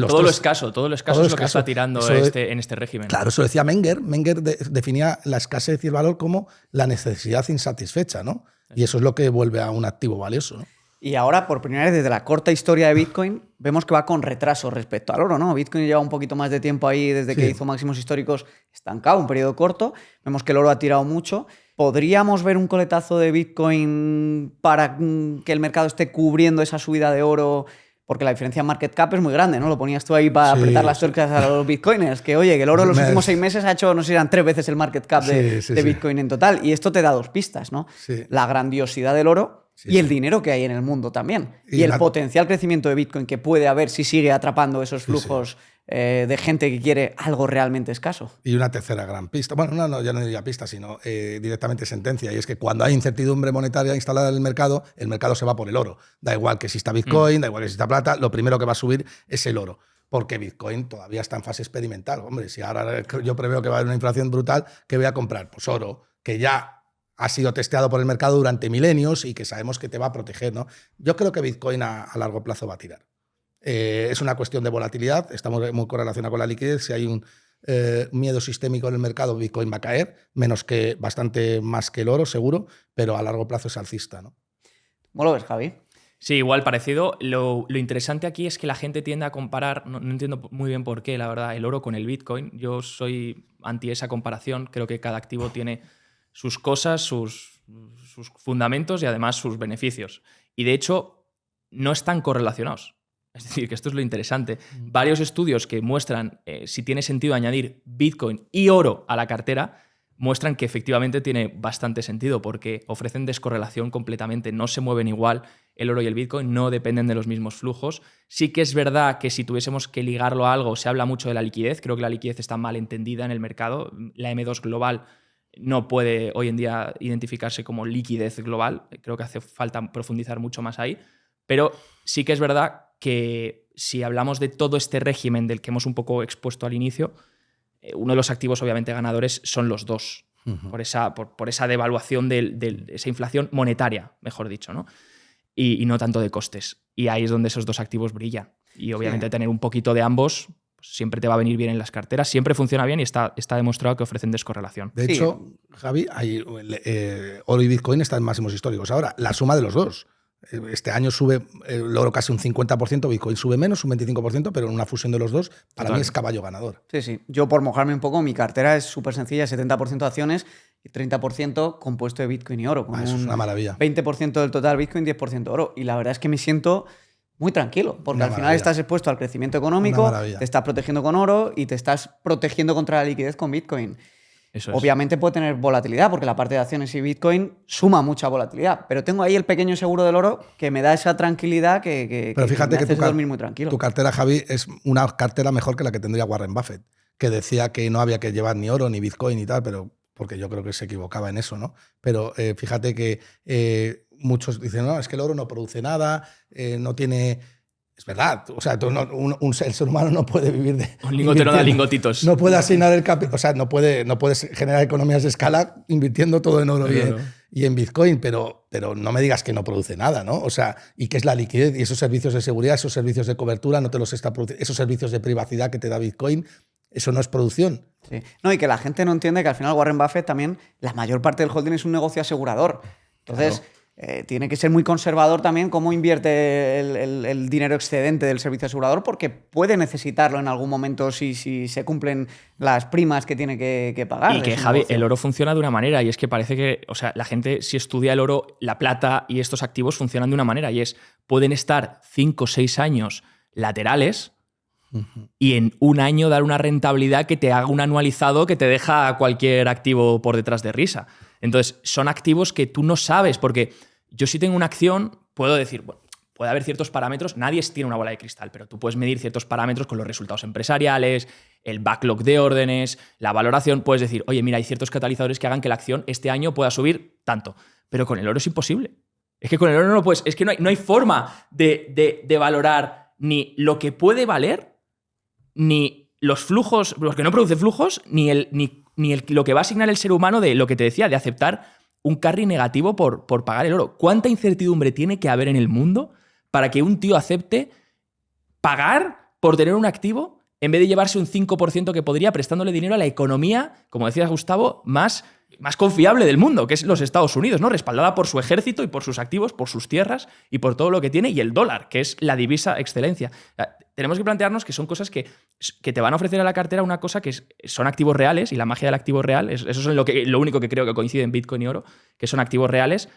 Todo lo escaso es lo que está tirando en este régimen. Claro, eso decía Menger. Menger definía la escasez y el valor como la necesidad insatisfecha, ¿no? Y eso es lo que vuelve a un activo valioso, ¿no? Y ahora, por primera vez desde la corta historia de Bitcoin, vemos que va con retraso respecto al oro, ¿no? Bitcoin lleva un poquito más de tiempo ahí desde que hizo máximos históricos estancado, un periodo corto. Vemos que el oro ha tirado mucho. ¿Podríamos ver un coletazo de Bitcoin para que el mercado esté cubriendo esa subida de oro? Porque la diferencia en market cap es muy grande, ¿no? Lo ponías tú ahí para apretar las tuercas a los bitcoiners. Que, oye, que el oro en los últimos 6 meses ha hecho, no sé si eran 3 veces el market cap de Bitcoin en total. Y esto te da 2 pistas, ¿no? Sí. La grandiosidad del oro y el dinero que hay en el mundo también. Y el potencial crecimiento de Bitcoin que puede haber si sigue atrapando esos flujos de gente que quiere algo realmente escaso. Y una tercera gran pista. Bueno, no, ya no diría pista, sino directamente sentencia. Y es que cuando hay incertidumbre monetaria instalada en el mercado se va por el oro. Da igual que exista Bitcoin, da igual que exista plata, lo primero que va a subir es el oro. Porque Bitcoin todavía está en fase experimental. Hombre, si ahora yo preveo que va a haber una inflación brutal, ¿qué voy a comprar? Pues oro, que ya ha sido testeado por el mercado durante milenios y que sabemos que te va a proteger, ¿no? Yo creo que Bitcoin a largo plazo va a tirar. Es una cuestión de volatilidad, estamos muy correlacionados con la liquidez. Si hay un miedo sistémico en el mercado, Bitcoin va a caer, bastante más que el oro, seguro, pero a largo plazo es alcista, ¿no? ¿Cómo lo ves, Javi? Sí, igual parecido. Lo interesante aquí es que la gente tiende a comparar, no entiendo muy bien por qué, la verdad, el oro con el Bitcoin. Yo soy anti esa comparación, creo que cada activo tiene sus cosas, sus fundamentos y además sus beneficios. Y de hecho, no están correlacionados. Es decir, que esto es lo interesante. Varios estudios que muestran si tiene sentido añadir Bitcoin y oro a la cartera muestran que efectivamente tiene bastante sentido porque ofrecen descorrelación completamente, no se mueven igual, el oro y el Bitcoin no dependen de los mismos flujos. Sí que es verdad que si tuviésemos que ligarlo a algo, se habla mucho de la liquidez, creo que la liquidez está mal entendida en el mercado, la M2 global no puede hoy en día identificarse como liquidez global, creo que hace falta profundizar mucho más ahí, pero sí que es verdad que si hablamos de todo este régimen del que hemos un poco expuesto al inicio, uno de los activos obviamente ganadores son los dos, por esa devaluación de esa inflación monetaria, mejor dicho, ¿no? Y no tanto de costes. Y ahí es donde esos dos activos brillan. Y obviamente tener un poquito de ambos pues, siempre te va a venir bien en las carteras, siempre funciona bien y está demostrado que ofrecen descorrelación. De hecho, Javi, oro y Bitcoin están en máximos históricos. Ahora, la suma de los dos. Este año sube el oro casi un 50%, Bitcoin sube menos, un 25%, pero en una fusión de los dos, para mí es caballo ganador. Sí, sí. Yo, por mojarme un poco, mi cartera es súper sencilla, 70% acciones y 30% compuesto de Bitcoin y oro. Con Eso es una maravilla. 20% del total Bitcoin, 10% oro. Y la verdad es que me siento muy tranquilo, porque al final estás expuesto al crecimiento económico, te estás protegiendo con oro y te estás protegiendo contra la liquidez con Bitcoin. Eso es. Obviamente puede tener volatilidad, porque la parte de acciones y Bitcoin suma mucha volatilidad. Pero tengo ahí el pequeño seguro del oro que me da esa tranquilidad Pero fíjate me hace que dormir muy tranquilo. Tu cartera, Javi, es una cartera mejor que la que tendría Warren Buffett, que decía que no había que llevar ni oro ni Bitcoin y tal, pero porque yo creo que se equivocaba en eso, ¿no? Pero fíjate que muchos dicen, no, es que el oro no produce nada, no tiene... Es verdad, o sea, el ser humano no puede vivir de... Un lingote no da lingotitos. No puede asignar el capital, o sea, no puedes generar economías de escala invirtiendo todo en oro y en Bitcoin, pero no me digas que no produce nada, ¿no? O sea, y que es la liquidez y esos servicios de seguridad, esos servicios de cobertura, no te los está produciendo, esos servicios de privacidad que te da Bitcoin, eso no es producción. Sí. No, y que la gente no entiende que al final Warren Buffett también, la mayor parte del holding es un negocio asegurador. Entonces... Claro. Tiene que ser muy conservador también cómo invierte el dinero excedente del servicio asegurador, porque puede necesitarlo en algún momento si se cumplen las primas que tiene que pagar. Y que, Javi, el oro funciona de una manera, y es que parece que, o sea, la gente, si estudia el oro, la plata y estos activos funcionan de una manera, y es, pueden estar 5 o 6 años laterales y en un año dar una rentabilidad que te haga un anualizado que te deja cualquier activo por detrás de risa. Entonces, son activos que tú no sabes, porque yo si tengo una acción, puedo decir, bueno, puede haber ciertos parámetros, nadie tiene una bola de cristal, pero tú puedes medir ciertos parámetros con los resultados empresariales, el backlog de órdenes, la valoración, puedes decir, oye, mira, hay ciertos catalizadores que hagan que la acción este año pueda subir tanto, pero con el oro es imposible. Es que con el oro no lo puedes, es que no hay forma de valorar ni lo que puede valer, ni los flujos, los que no producen flujos, ni lo que va a asignar el ser humano de lo que te decía, de aceptar un carry negativo por pagar el oro. ¿Cuánta incertidumbre tiene que haber en el mundo para que un tío acepte pagar por tener un activo en vez de llevarse un 5% que podría prestándole dinero a la economía, como decías Gustavo, más confiable del mundo, que es los Estados Unidos, ¿no? Respaldada por su ejército y por sus activos, por sus tierras y por todo lo que tiene, y el dólar, que es la divisa excelencia. Tenemos que plantearnos que son cosas que te van a ofrecer a la cartera una cosa que son activos reales, y la magia del activo real, eso es lo único que creo que coincide en Bitcoin y oro, que son activos reales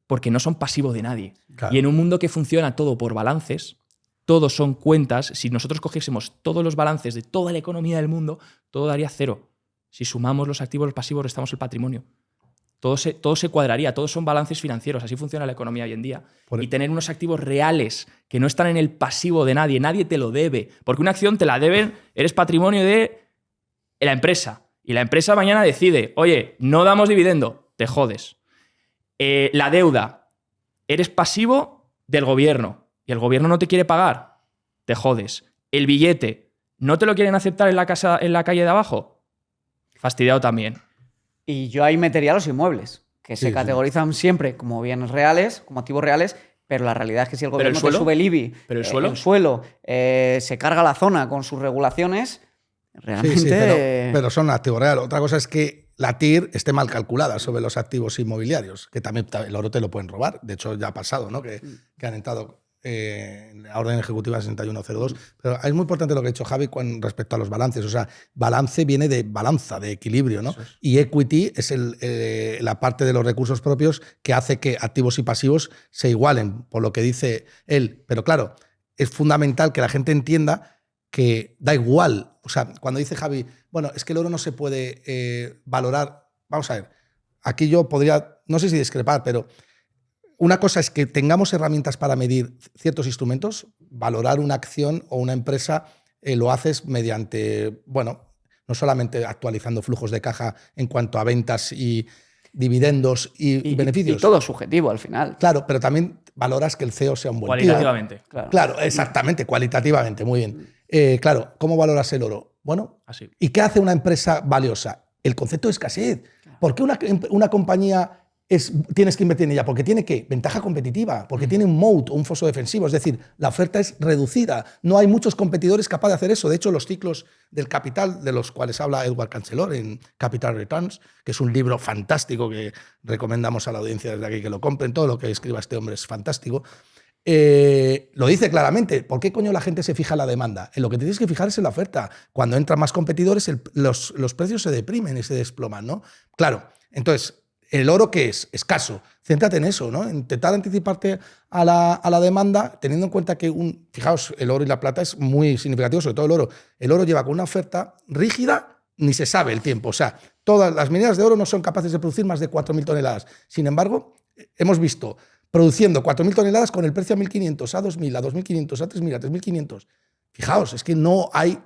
porque no son pasivos de nadie. Claro. Y en un mundo que funciona todo por balances, todos son cuentas, si nosotros cogiésemos todos los balances de toda la economía del mundo, todo daría cero. Si sumamos los activos, los pasivos, restamos el patrimonio. Todo se cuadraría, todos son balances financieros, así funciona la economía hoy en día. Y tener unos activos reales que no están en el pasivo de nadie te lo debe. Porque una acción te la deben, eres patrimonio de la empresa. Y la empresa mañana decide, oye, no damos dividendo, te jodes. La deuda, eres pasivo del gobierno y el gobierno no te quiere pagar, te jodes. El billete, ¿no te lo quieren aceptar en la calle de abajo? Fastidiado también. Y yo ahí metería los inmuebles, que se categorizan siempre como bienes reales, como activos reales, pero la realidad es que si el gobierno te sube el IBI, el suelo se carga la zona con sus regulaciones, realmente... Sí, pero son activos reales. Otra cosa es que la TIR esté mal calculada sobre los activos inmobiliarios, que también el oro te lo pueden robar. De hecho, ya ha pasado, ¿no? Que han entrado en la orden ejecutiva 6102. Pero es muy importante lo que ha dicho Javi con respecto a los balances. O sea, balance viene de balanza, de equilibrio, ¿no? Es. Y equity es la parte de los recursos propios que hace que activos y pasivos se igualen, por lo que dice él. Pero claro, es fundamental que la gente entienda que da igual. O sea, cuando dice Javi, bueno, es que el oro no se puede valorar vamos a ver, aquí yo podría, no sé si discrepar, pero una cosa es que tengamos herramientas para medir ciertos instrumentos, valorar una acción o una empresa lo haces mediante, bueno, no solamente actualizando flujos de caja en cuanto a ventas y dividendos y beneficios. Y todo subjetivo al final. Claro, pero también valoras que el CEO sea un buen tío. Cualitativamente. Claro, exactamente, cualitativamente, muy bien. Claro, ¿cómo valoras el oro? Bueno, Así. ¿y qué hace una empresa valiosa? El concepto de escasez. ¿Por qué una compañía tienes que invertir en ella? Porque tiene ¿qué? Ventaja competitiva, porque tiene un moat, un foso defensivo, es decir, la oferta es reducida. No hay muchos competidores capaces de hacer eso. De hecho, los ciclos del capital, de los cuales habla Edward Cancelor en Capital Returns, que es un libro fantástico que recomendamos a la audiencia desde aquí que lo compren, todo lo que escriba este hombre es fantástico, lo dice claramente. ¿Por qué coño la gente se fija en la demanda? En lo que tienes que fijar es en la oferta. Cuando entran más competidores, los precios se deprimen y se desploman, ¿no? Claro, entonces, ¿el oro qué es? Escaso. Céntrate en eso, ¿no? Intentar anticiparte a la demanda, teniendo en cuenta que, fijaos, el oro y la plata es muy significativo, sobre todo el oro. El oro lleva con una oferta rígida, ni se sabe el tiempo. O sea, todas las mineras de oro no son capaces de producir más de 4.000 toneladas. Sin embargo, hemos visto produciendo 4.000 toneladas con el precio a 1.500, a 2.000, a 2.500, a 3.000, a 3.500. Fijaos, es que no hay...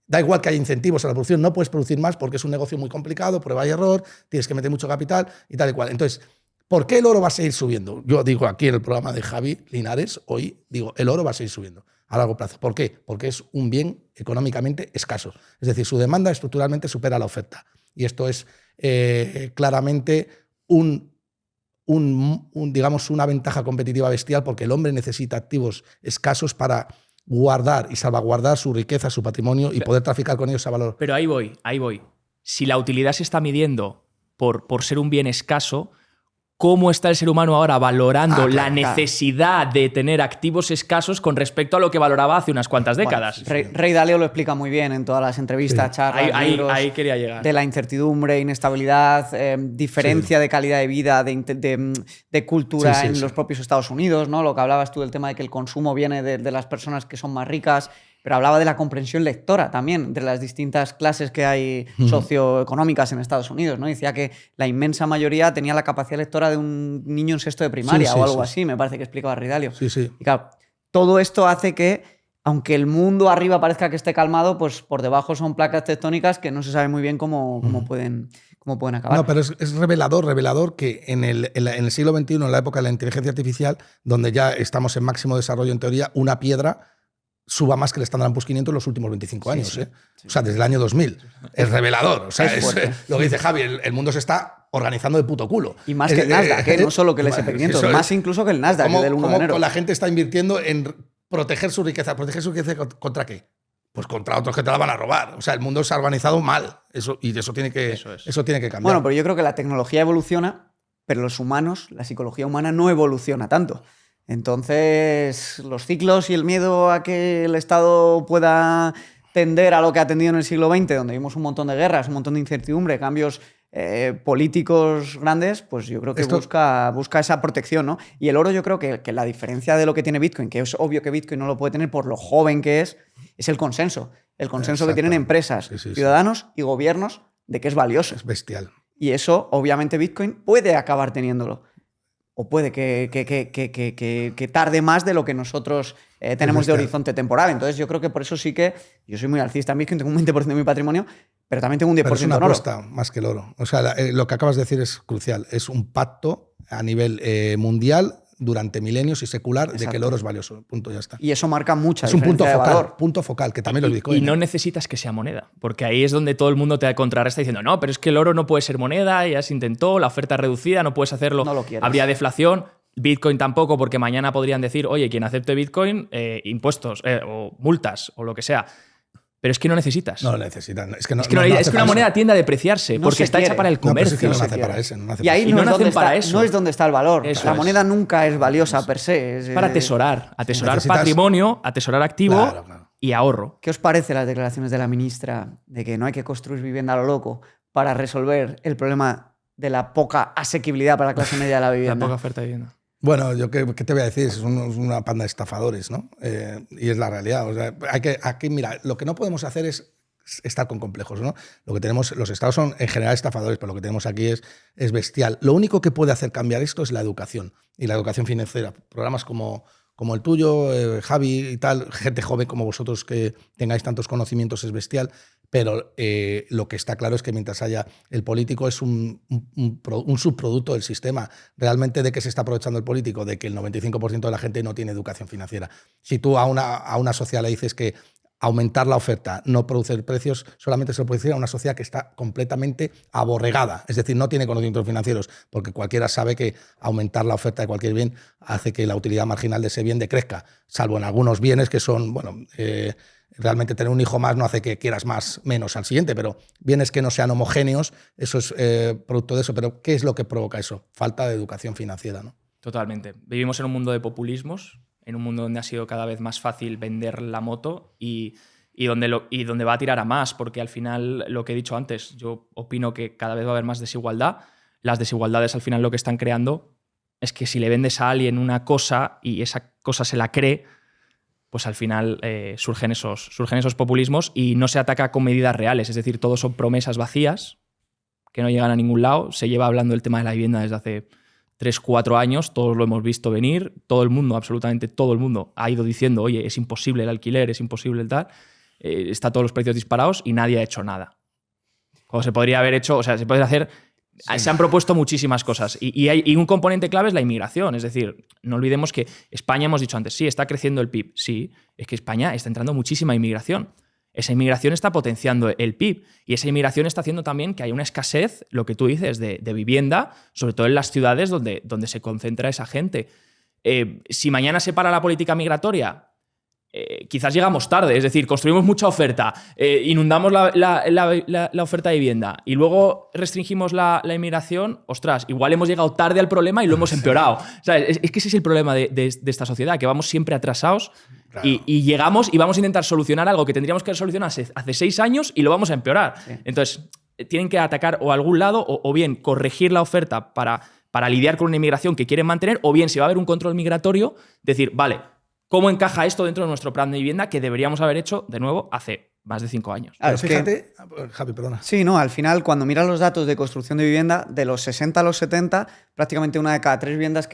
Da igual que haya incentivos a la producción, no puedes producir más porque es un negocio muy complicado, prueba y error, tienes que meter mucho capital y tal y cual. Entonces, ¿por qué el oro va a seguir subiendo? Yo digo aquí en el programa de Javi Linares, hoy digo, el oro va a seguir subiendo a largo plazo. ¿Por qué? Porque es un bien económicamente escaso. Es decir, su demanda estructuralmente supera la oferta. Y esto es claramente digamos, una ventaja competitiva bestial porque el hombre necesita activos escasos para guardar y salvaguardar su riqueza, su patrimonio y poder traficar con ellos a valor. Pero ahí voy. Si la utilidad se está midiendo por ser un bien escaso, ¿cómo está el ser humano ahora valorando la necesidad de tener activos escasos con respecto a lo que valoraba hace unas cuantas décadas? Bueno, Ray Dalio lo explica muy bien en todas las entrevistas, charlas, libros, ahí quería llegar. De la incertidumbre, inestabilidad, diferencia de calidad de vida, de cultura en los propios Estados Unidos, ¿no? Lo que hablabas tú del tema de que el consumo viene de las personas que son más ricas, pero hablaba de la comprensión lectora también entre las distintas clases que hay socioeconómicas en Estados Unidos, ¿no? Decía que la inmensa mayoría tenía la capacidad lectora de un niño en sexto de primaria o algo así, me parece que explicaba Ridalio. Y claro, todo esto hace que, aunque el mundo arriba parezca que esté calmado, pues por debajo son placas tectónicas que no se sabe muy bien cómo pueden acabar. No, pero es revelador que en el siglo XXI, en la época de la inteligencia artificial, donde ya estamos en máximo desarrollo en teoría, una piedra suba más que el Standard & Poor's 500 en los últimos 25 años. Sí. O sea, desde el año 2000. Es revelador. O sea, es lo que dice Javi, el mundo se está organizando de puto culo. Y más que el Nasdaq, no solo que el SP500, más incluso que el Nasdaq del 1 de enero. La gente está invirtiendo en proteger su riqueza. ¿Proteger su riqueza contra qué? Pues contra otros que te la van a robar. O sea, el mundo se ha organizado mal. Eso tiene que cambiar. Bueno, pero yo creo que la tecnología evoluciona, pero los humanos, la psicología humana no evoluciona tanto. Entonces, los ciclos y el miedo a que el Estado pueda tender a lo que ha tendido en el siglo XX, donde vimos un montón de guerras, un montón de incertidumbre, cambios políticos grandes, pues yo creo que busca esa protección, ¿no? Y el oro, yo creo que la diferencia de lo que tiene Bitcoin, que es obvio que Bitcoin no lo puede tener por lo joven que es el consenso. El consenso que tienen empresas, ciudadanos y gobiernos de que es valioso. Es bestial. Y eso, obviamente, Bitcoin puede acabar teniéndolo. O puede que tarde más de lo que nosotros tenemos de horizonte temporal. Entonces yo creo que por eso sí que yo soy muy alcista en Bitcoin, tengo un 20% de mi patrimonio, pero también tengo un 10% pero es una en oro. apuesta más que el oro. O sea, lo que acabas de decir es crucial. Es un pacto a nivel mundial durante milenios y secular de que el oro es valioso. Punto, ya está. Y eso marca mucha es un diferencia punto focal, que también lo Bitcoin. Y no necesitas que sea moneda, porque ahí es donde todo el mundo te contrarresta diciendo, no, pero es que el oro no puede ser moneda, ya se intentó, la oferta es reducida, no puedes hacerlo, no lo quieres. Habría deflación. Bitcoin tampoco, porque mañana podrían decir, oye, quien acepte Bitcoin, impuestos o multas o lo que sea. Pero es que no necesitas. No lo necesitan. Es que una moneda tiende a depreciarse porque está hecha para el comercio. No, pero es que no nace para eso. Y ahí no es donde está el valor. La moneda nunca es valiosa per se. Es para atesorar patrimonio, atesorar activo y ahorro. ¿Qué os parece las declaraciones de la ministra de que no hay que construir vivienda a lo loco para resolver el problema de la poca asequibilidad para la clase media de la vivienda? La poca oferta de vivienda. Bueno, yo qué te voy a decir, es una panda de estafadores, ¿no? Y es la realidad. O sea, mira, lo que no podemos hacer es estar con complejos, ¿no? Lo que tenemos, los estados son en general estafadores, pero lo que tenemos aquí es bestial. Lo único que puede hacer cambiar esto es la educación y la educación financiera. Programas como el tuyo, Javi y tal, gente joven como vosotros que tengáis tantos conocimientos es bestial, pero lo que está claro es que mientras haya el político es un subproducto del sistema. Realmente, ¿de qué se está aprovechando el político? De que el 95% de la gente no tiene educación financiera. Si tú a una sociedad le dices que aumentar la oferta no produce precios, solamente se lo puede decir a una sociedad que está completamente aborregada, es decir, no tiene conocimientos financieros, porque cualquiera sabe que aumentar la oferta de cualquier bien hace que la utilidad marginal de ese bien decrezca, salvo en algunos bienes que son, realmente tener un hijo más no hace que quieras menos al siguiente, pero bienes que no sean homogéneos, eso es producto de eso. Pero ¿qué es lo que provoca eso? Falta de educación financiera, ¿no? Totalmente. Vivimos en un mundo de populismos, en un mundo donde ha sido cada vez más fácil vender la moto y donde va a tirar a más, porque al final, lo que he dicho antes, yo opino que cada vez va a haber más desigualdad. Las desigualdades al final lo que están creando es que si le vendes a alguien una cosa y esa cosa se la cree, pues al final surgen esos populismos y no se ataca con medidas reales. Es decir, todo son promesas vacías que no llegan a ningún lado. Se lleva hablando del tema de la vivienda desde hace 3-4 años, todos lo hemos visto venir, todo el mundo, absolutamente todo el mundo ha ido diciendo, oye, es imposible el alquiler, es imposible el tal, está todos los precios disparados y nadie ha hecho nada. Como se podría haber hecho, o sea, se puede hacer... Sí. Se han propuesto muchísimas cosas y un componente clave es la inmigración. Es decir, no olvidemos que España, hemos dicho antes, sí, está creciendo el PIB. Sí, es que España está entrando muchísima inmigración. Esa inmigración está potenciando el PIB y esa inmigración está haciendo también que haya una escasez, lo que tú dices, de vivienda, sobre todo en las ciudades donde se concentra esa gente. Si mañana se para la política migratoria, quizás llegamos tarde, es decir, construimos mucha oferta, inundamos la oferta de vivienda y luego restringimos la inmigración, ostras, igual hemos llegado tarde al problema y lo hemos empeorado. O sea, es que ese es el problema de esta sociedad, que vamos siempre atrasados. Claro. Y llegamos y vamos a intentar solucionar algo que tendríamos que solucionar hace 6 años y lo vamos a empeorar. Sí. Entonces, tienen que atacar o algún lado o bien corregir la oferta para lidiar con una inmigración que quieren mantener, o bien si va a haber un control migratorio, decir, vale, ¿cómo encaja esto dentro de nuestro plan de vivienda que deberíamos haber hecho, de nuevo, hace más de 5 años? Pero fíjate, Javi, perdona. Sí, no, al final, cuando miras los datos de construcción de vivienda, de los 60 a los 70, prácticamente una de cada 3 viviendas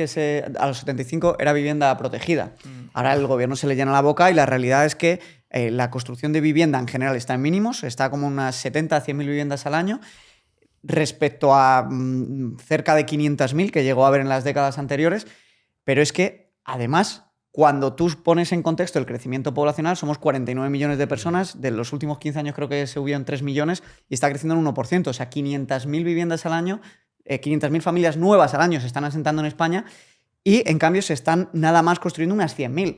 a los 75 era vivienda protegida. Ahora el gobierno se le llena la boca y la realidad es que la construcción de vivienda en general está en mínimos, está como unas 70 a 100.000 viviendas al año, respecto a cerca de 500.000 que llegó a haber en las décadas anteriores, pero es que, además, cuando tú pones en contexto el crecimiento poblacional, somos 49 millones de personas, de los últimos 15 años creo que se subió en 3 millones y está creciendo en 1%, o sea, 500.000 viviendas al año, 500.000 familias nuevas al año se están asentando en España y, en cambio, se están nada más construyendo unas 100.000.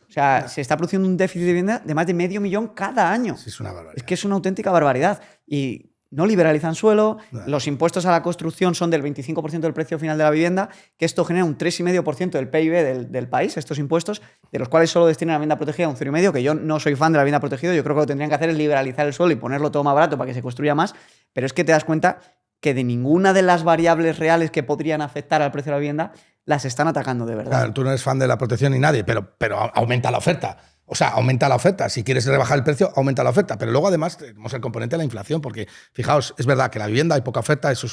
O sea, se está produciendo un déficit de vivienda de más de 500.000 cada año. Sí, es una barbaridad. Es que es una auténtica barbaridad. Y no liberalizan suelo, los impuestos a la construcción son del 25% del precio final de la vivienda, que esto genera un 3,5% del PIB del país, estos impuestos, de los cuales solo destinan a la vivienda protegida un 0,5%, que yo no soy fan de la vivienda protegida, yo creo que lo que tendrían que hacer es liberalizar el suelo y ponerlo todo más barato para que se construya más, pero es que te das cuenta que de ninguna de las variables reales que podrían afectar al precio de la vivienda las están atacando de verdad. Claro, tú no eres fan de la protección ni nadie, pero aumenta la oferta. O sea, aumenta la oferta. Si quieres rebajar el precio, aumenta la oferta. Pero luego, además, tenemos el componente de la inflación, porque, fijaos, es verdad que la vivienda hay poca oferta, eso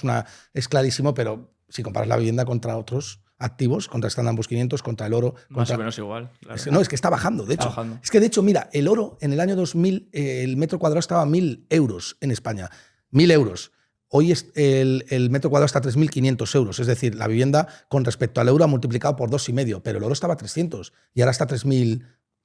es clarísimo, pero si comparas la vivienda contra otros activos, contra Standard & Poor's 500, contra el oro... Más o menos igual. Claro. Es que está bajando, de hecho. Bajando. Es que, de hecho, mira, el oro en el año 2000, el metro cuadrado estaba a 1.000 euros en España. 1.000 euros. Hoy el metro cuadrado está a 3.500 euros. Es decir, la vivienda con respecto al euro ha multiplicado por 2,5, pero el oro estaba a 300 y ahora está a 3.600,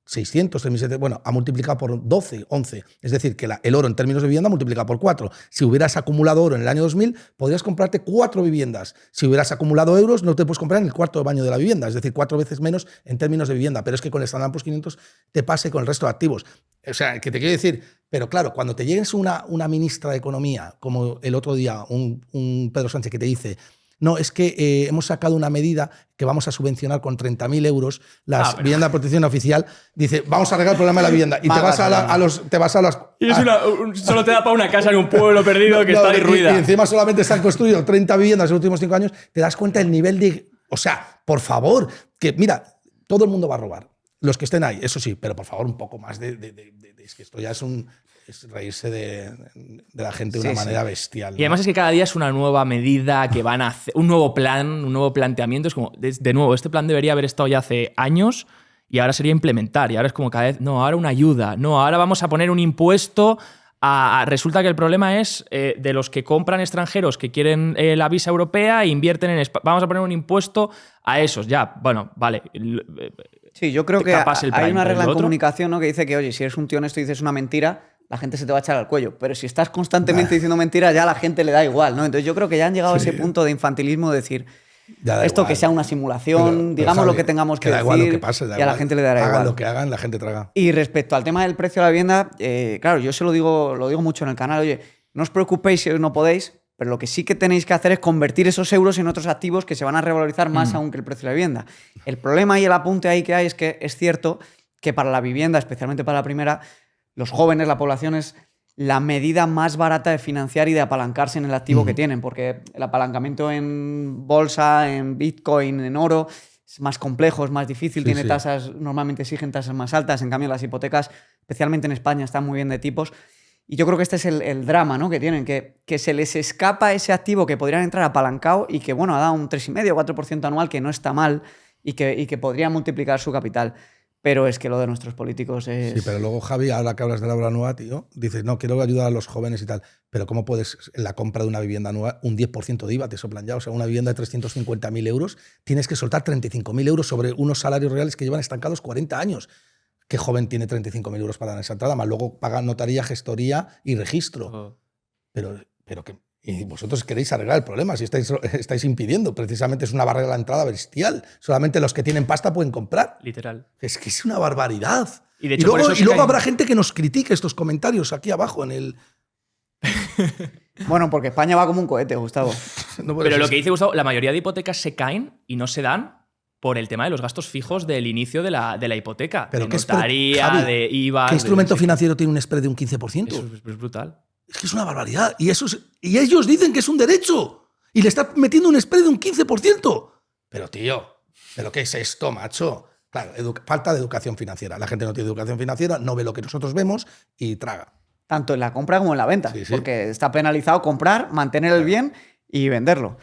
3.700, bueno, ha multiplicado por 12, 11. Es decir, que el oro en términos de vivienda ha multiplicado por 4. Si hubieras acumulado oro en el año 2000, podrías comprarte 4 viviendas. Si hubieras acumulado euros, no te puedes comprar en el cuarto baño de la vivienda. Es decir, 4 veces menos en términos de vivienda. Pero es que con el Standard & Poor's 500 te pase con el resto de activos. O sea, que te quiero decir, pero claro, cuando te llegues una ministra de Economía, como el otro día, un Pedro Sánchez que te dice... No, es que hemos sacado una medida que vamos a subvencionar con 30.000 euros las viviendas de protección oficial. Dice, vamos a arreglar el problema de la vivienda. Y te vas a las... Y es solo te da para una casa en un pueblo perdido que está derruida. Y encima solamente se han construido 30 viviendas en los últimos 5 años. Te das cuenta del nivel de... O sea, por favor, que mira, todo el mundo va a robar. Los que estén ahí, eso sí, pero por favor, un poco más es que esto ya es reírse de la gente de una manera bestial, ¿no? Y además es que cada día es una nueva medida que van a hacer, un nuevo plan, un nuevo planteamiento. Es como, de nuevo, este plan debería haber estado ya hace años y ahora sería implementar. Y ahora es como cada vez, no, ahora una ayuda, no, ahora vamos a poner un impuesto. Resulta que el problema es de los que compran extranjeros que quieren la visa europea e invierten en España. Vamos a poner un impuesto a esos, ya. Bueno, vale. Sí, yo creo que hay una regla en otro comunicación, ¿no? Que dice que, oye, si eres un tío honesto y dices una mentira, la gente se te va a echar al cuello. Pero si estás constantemente diciendo mentiras, ya a la gente le da igual, ¿no? Entonces yo creo que ya han llegado a ese punto de infantilismo de decir esto igual, que sea una simulación, digamos Javi, lo que tengamos que decir, igual lo que pase, y a la gente le dará igual. Hagan lo que hagan, la gente traga. Y respecto al tema del precio de la vivienda, claro, yo lo digo mucho en el canal, oye, no os preocupéis si no podéis, pero lo que sí que tenéis que hacer es convertir esos euros en otros activos que se van a revalorizar más aún que el precio de la vivienda. El problema y el apunte ahí que hay es que es cierto que para la vivienda, especialmente para la primera, los jóvenes, la población es la medida más barata de financiar y de apalancarse en el activo que tienen, porque el apalancamiento en bolsa, en Bitcoin, en oro, es más complejo, es más difícil, tiene tasas, normalmente exigen tasas más altas, en cambio las hipotecas, especialmente en España, están muy bien de tipos. Y yo creo que este es el drama, ¿no? Que tienen, que se les escapa ese activo que podrían entrar apalancado y que, bueno, ha dado un 3,5 o 4% anual, que no está mal y que podría multiplicar su capital. Pero es que lo de nuestros políticos es... Sí, pero luego, Javi, ahora que hablas de la obra nueva, tío, dices, no, quiero ayudar a los jóvenes y tal, pero ¿cómo puedes, en la compra de una vivienda nueva, un 10% de IVA te soplan ya? O sea, una vivienda de 350.000 euros, tienes que soltar 35.000 euros sobre unos salarios reales que llevan estancados 40 años. ¿Qué joven tiene 35.000 euros para dar esa entrada? Más luego pagan notaría, gestoría y registro. Pero que... Y vosotros queréis arreglar el problema, si estáis impidiendo. Precisamente es una barrera a la entrada bestial. Solamente los que tienen pasta pueden comprar. Literal. Es que es una barbaridad. Y, de hecho, luego habrá gente que nos critique estos comentarios aquí abajo en el... Bueno, porque España va como un cohete, Gustavo. Pero lo que dice Gustavo, la mayoría de hipotecas se caen y no se dan por el tema de los gastos fijos del inicio de la hipoteca. Pero de notaría, Javi, de IVA... ¿Qué instrumento financiero tiene un spread de un 15%? Eso es brutal. Es que es una barbaridad. Y ellos dicen que es un derecho. Y le está metiendo un spread de un 15%. Pero, tío, ¿pero qué es esto, macho? Claro, falta de educación financiera. La gente no tiene educación financiera, no ve lo que nosotros vemos y traga. Tanto en la compra como en la venta. Sí. Porque está penalizado comprar, mantener el bien y venderlo.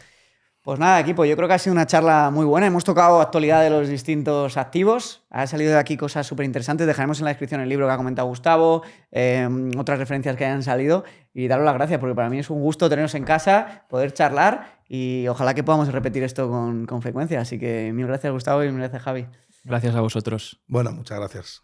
Pues nada, equipo, yo creo que ha sido una charla muy buena. Hemos tocado actualidad de los distintos activos. Ha salido de aquí cosas súper interesantes. Dejaremos en la descripción el libro que ha comentado Gustavo, otras referencias que hayan salido. Y daros las gracias, porque para mí es un gusto teneros en casa, poder charlar y ojalá que podamos repetir esto con frecuencia. Así que mil gracias, Gustavo, y mil gracias, Javi. Gracias a vosotros. Bueno, muchas gracias.